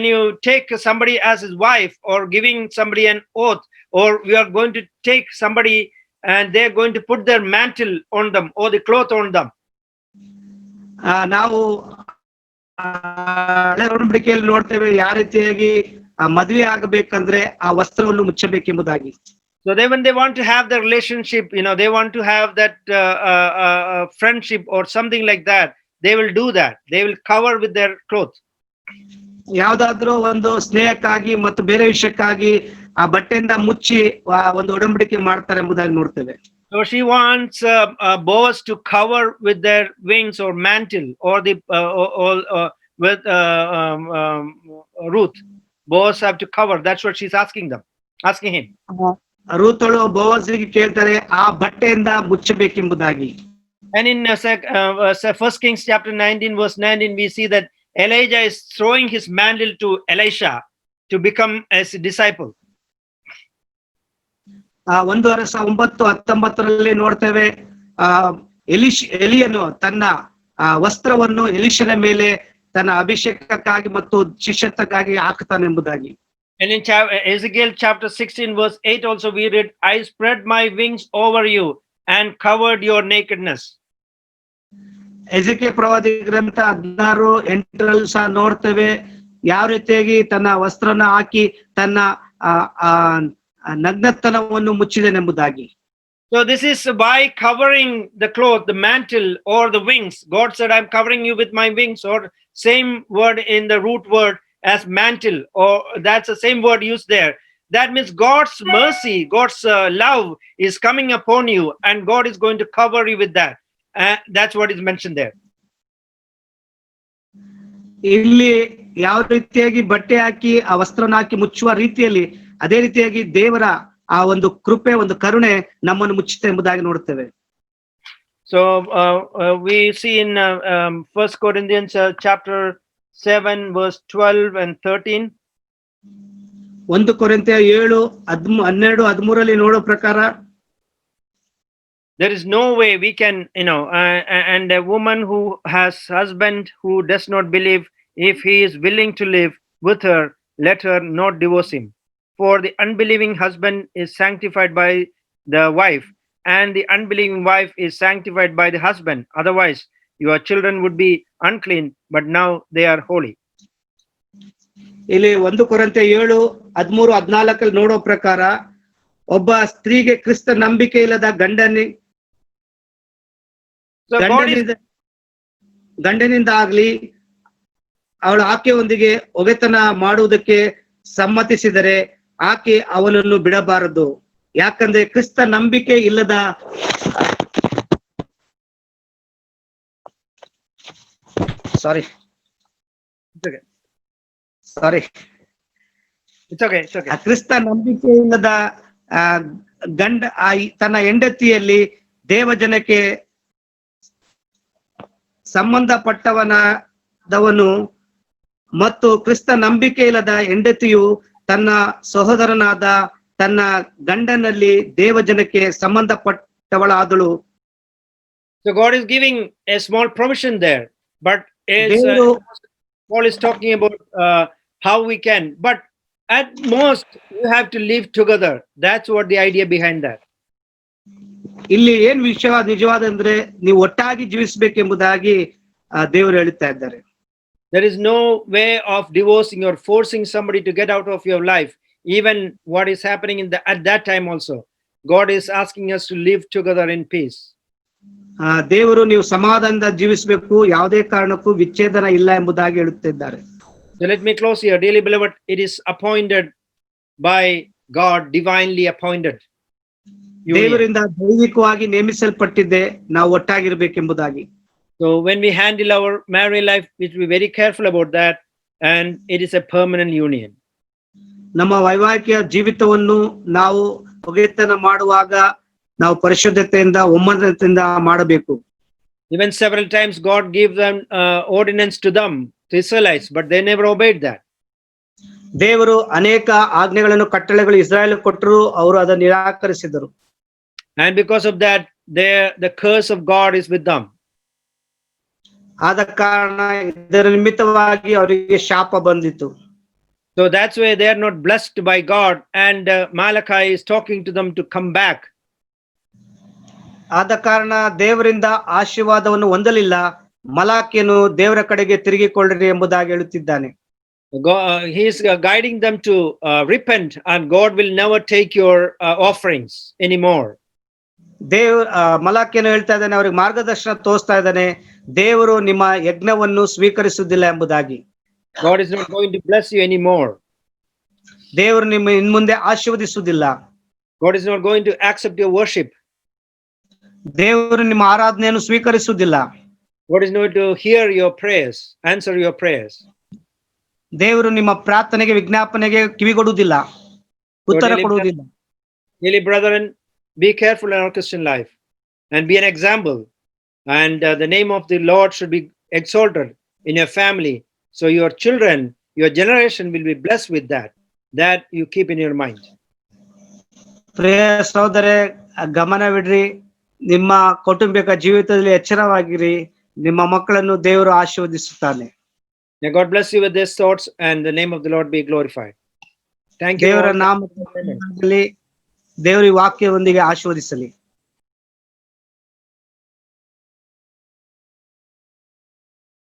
you take somebody as his wife, or giving somebody an oath, or we are going to take somebody and they are going to put their mantle on them or the cloth on them. ನಾವು ಹಳೆ ಒಡಂಬಡಿಕೆಯಲ್ಲಿ ನೋಡ್ತೇವೆ ಯಾವ ರೀತಿಯಾಗಿ ಮದುವೆ ಆಗಬೇಕಂದ್ರೆ ಆ ವಸ್ತ್ರವನ್ನು ಮುಚ್ಚಬೇಕೆಂಬುದಾಗಿ. So when they want to have the relationship, they want to have that friendship or something like that, they will do that. They will cover with their clothes. ಯಾವ್ದಾದ್ರೂ ಒಂದು ಸ್ನೇಹಕ್ಕಾಗಿ ಮತ್ತು ಬೇರೆ ವಿಷಯಕ್ಕಾಗಿ ಆ ಬಟ್ಟೆಯಿಂದ ಮುಚ್ಚಿ ಒಂದು ಒಡಂಬಡಿಕೆ ಮಾಡ್ತಾರೆ ಎಂಬುದಾಗಿ ನೋಡ್ತೇವೆ. So she wants Boaz to cover with their wings or mantle, or the with Ruth. Boaz have to cover. That's what she's asking him. ರೂತಳು ಬೋವಜಿಗೆ ಕೇಳ್ತಾರೆ ಆ ಬಟ್ಟೆಯಿಂದ ಮುಚ್ಚಬೇಕೆಂಬುದಾಗಿ. And in 1 Kings chapter 19 verse 19 we see that Elijah is throwing his mantle to Elisha to become as a disciple. 1:9-19 ನೋಡ್ತೇವೆ, ಎಲಿಯನು ತನ್ನ ವಸ್ತ್ರವನ್ನು ಎಲಿಷನ ಮೇಲೆ ತನ್ನ ಅಭಿಷೇಕಕ್ಕಾಗಿ ಮತ್ತು ಶಿಷ್ಯತ್ವಕ್ಕಾಗಿ ಹಾಕ್ತಾನೆಂಬುದಾಗಿ. And in Ezekiel chapter 16 verse 8 also we read, I spread my wings over you and covered your nakedness. ಎಜೆಕಿಯೇಲ್ ಪ್ರವಾದಿ ಗ್ರಂಥ 16:8 ಸಹ ನೋಡ್ತೇವೆ ಯಾವ ರೀತಿಯಾಗಿ ತನ್ನ ವಸ್ತ್ರನ ಹಾಕಿ ತನ್ನ ನಗ್ನತನವನ್ನು ಮುಚ್ಚಿದನೆಂಬುದಾಗಿ. So this is by covering the cloth, the mantle or the wings. God said, I'm covering you with my wings, or same word in the root word as mantle, or that's the same word used there. That means God's mercy, God's love is coming upon you, and God is going to cover you with that. That's what is mentioned there. ಇಲ್ಲಿ ಯಾವ ರೀತಿಯಾಗಿ ಬಟ್ಟೆ ಹಾಕಿ ಆ ವಸ್ತ್ರನ ಹಾಕಿ ಮುಚ್ಚುವ ರೀತಿಯಲ್ಲಿ ಅದೇ ರೀತಿಯಾಗಿ ದೇವರ ಆ ಒಂದು ಕೃಪೆ, ಒಂದು ಕರುಣೆ ನಮ್ಮನ್ನು ಮುಚ್ಚುತ್ತೆ ಎಂಬುದಾಗಿ ನೋಡುತ್ತೇವೆ. So we see in 1 Corinthians chapter 7 verse 12 and 13. 1 ಕೊರಿಂಥ್ಯ 7:12-13 ನೋಡೋ ಪ್ರಕಾರ, there is no way we can, and a woman who has husband who does not believe, if he is willing to live with her, let her not divorce him. For the unbelieving husband is sanctified by the wife, and the unbelieving wife is sanctified by the husband. Otherwise, your children would be unclean, but now they are holy. ಇಲ್ಲಿ 1 ಕೊರಿಂಥ್ಯ 7:13-14 ನೋಡೋ ಪ್ರಕಾರ, ಒಬ್ಬ ಸ್ತ್ರೀಗೆ ಕ್ರಿಸ್ತ ನಂಬಿಕೆ ಇಲ್ಲದ ಗಂಡನಿಂದ ಆಗ್ಲಿ ಅವಳು ಆಕೆಯೊಂದಿಗೆ ಒಗೆತನ ಮಾಡುವುದಕ್ಕೆ ಸಮ್ಮತಿಸಿದರೆ ಆಕೆ ಅವನನ್ನು ಬಿಡಬಾರದು. ಯಾಕಂದ್ರೆ ಕ್ರಿಸ್ತ ನಂಬಿಕೆ ಇಲ್ಲದ ಕ್ರಿಸ್ತ ನಂಬಿಕೆ ಇಲ್ಲದ ತನ್ನ ಹೆಂಡತಿಯಲ್ಲಿ ದೇವಜನಕ್ಕೆ ಸಂಬಂಧಪಟ್ಟವನಾದವನು ಮತ್ತು ಕ್ರಿಸ್ತ ನಂಬಿಕೆ ಇಲ್ಲದ ಹೆಂಡತಿಯು ತನ್ನ ಸಹೋದರನಾದ ತನ್ನ ಗಂಡನಲ್ಲಿ ದೇವಜನಕ್ಕೆ ಸಂಬಂಧಪಟ್ಟವಳಾದಳು. So God is giving a small provision there, but Paul is talking about how we can, but at most you have to live together. That's what the idea behind that. ಇಲ್ಲಿ ಏನ್ ವಿಷಯ ನಿಜವಾದ ಅಂದ್ರೆ ನೀವು ಒಟ್ಟಾಗಿ ಜೀವಿಸಬೇಕೆಂಬುದಾಗಿ ದೇವರು ಹೇಳುತ್ತಾ ಇದ್ದಾರೆ. There is no way of divorcing or forcing somebody to get out of your life. Even what is happening at that time also, God is asking us to live together in peace. ದೇವರು ನೀವು ಸಮಾಧಾನದಿಂದ ಜೀವಿಸಬೇಕು, ಯಾವುದೇ ಕಾರಣಕ್ಕೂ ವಿಚ್ಛೇದನ ಇಲ್ಲ ಎಂಬುದಾಗಿ ಹೇಳುತ್ತಿದ್ದಾರೆ. So let me close here. Dearly beloved, it is appointed by God, divinely appointed. ದೇವರಿಂದ ದೈವಿಕವಾಗಿ ನೇಮಿಸಲ್ಪಟ್ಟಿದೆ ನಾವು ಒಟ್ಟಾಗಿರಬೇಕೆಂಬುದಾಗಿ. So when we handle our married life, we should be very careful about that, and it is a permanent union. ನಮ್ಮ ವೈವಾಹಿಕ ಜೀವಿತವನ್ನು ನಾವು ಒಗೆತನ ಮಾಡುವಾಗ ನಾವು ಪರಿಶುದ್ಧತೆಯಿಂದ ಒಮ್ಮತದಿಂದ ಮಾಡಬೇಕು. Even several times God gave them ordinance to them, the Israelites, but they never obeyed that. ದೇವರು ಅನೇಕ ಆಜ್ಞೆಗಳನ್ನು, ಕಟ್ಟಳೆಗಳು ಇಸ್ರಾಯೇಲ್ ಕೊಟ್ಟರು, ಅವರು ಅದನ್ನು ನಿರಾಕರಿಸಿದರು. And because of that, the curse of God is with them. ಆದ ಕಾರಣ ಇದರ ನಿಮಿತ್ತವಾಗಿ ಅವರಿಗೆ ಶಾಪ ಬಂದಿತು. So that's why they are not blessed by God, and Malachi is talking to them to come back. ಆದ ಕಾರಣ ದೇವರಿಂದ ಆಶೀರ್ವಾದವನ್ನು ಹೊಂದಲಿಲ್ಲ. ಮಲಾಕಿಯನು ದೇವರ ಕಡೆಗೆ ತಿರುಗಿಕೊಳ್ಳಿರಿ ಎಂಬುದಾಗಿ ಹೇಳುತ್ತಿದ್ದಾನೆ. He is guiding them to repent, and God will never take your offerings anymore. ಮಲಾಕಿಯನು ಹೇಳ್ತಾ ಇದ್ದಾನೆ, ಅವರಿಗೆ ಮಾರ್ಗದರ್ಶನ ತೋರಿಸ್ತಾ ಇದ್ದಾನೆ, ದೇವರು ನಿಮ್ಮ ಯಜ್ಞವನ್ನು ಸ್ವೀಕರಿಸುವುದಿಲ್ಲ ಎಂಬುದಾಗಿ. God is not going to bless you anymore. ದೇವರು ನಿಮ್ಮ ಇನ್ಮುಂದೆ ಆಶೀರ್ವದಿಸುವುದಿಲ್ಲ. God is not going to accept your worship. ದೇವರು ನಿಮ್ಮ ಆರಾಧನೆಯನ್ನು ಸ್ವೀಕರಿಸುವುದಿಲ್ಲ. God is not to hear your prayers, answer your prayers. ದೇವರು ನಿಮ್ಮ ಪ್ರಾರ್ಥನೆಗೆ, ವಿಜ್ಞಾಪನೆಗೆ ಕಿವಿಗೊಡುವುದಿಲ್ಲ, ಉತ್ತರ ಕೊಡುವುದಿಲ್ಲ. Really, brethren, be careful in our Christian life and be an example, and the name of the Lord should be exalted in your family, so your children, your generation will be blessed with that you keep in your mind. ಪ್ರಿಯ ಸಹೋದರೇ, ಗಮನವಿಡ್ರಿ, ನಿಮ್ಮ ಕೌಟುಂಬಿಕ ಜೀವಿತದಲ್ಲಿ ಎಚ್ಚರವಾಗಿರಿ, ನಿಮ್ಮ ಮಕ್ಕಳನ್ನು ದೇವರು ಆಶೀರ್ವದಿಸುತ್ತಾನೆ. May God bless you with these thoughts, and the name of the Lord be glorified. Thank you. ದೇವರ ನಾಮದಲ್ಲಿ ದೇವರ ವಾಕ್ಯವೊಂದಿಗೆ ಆಶೀರ್ವದಿಸಲಿ.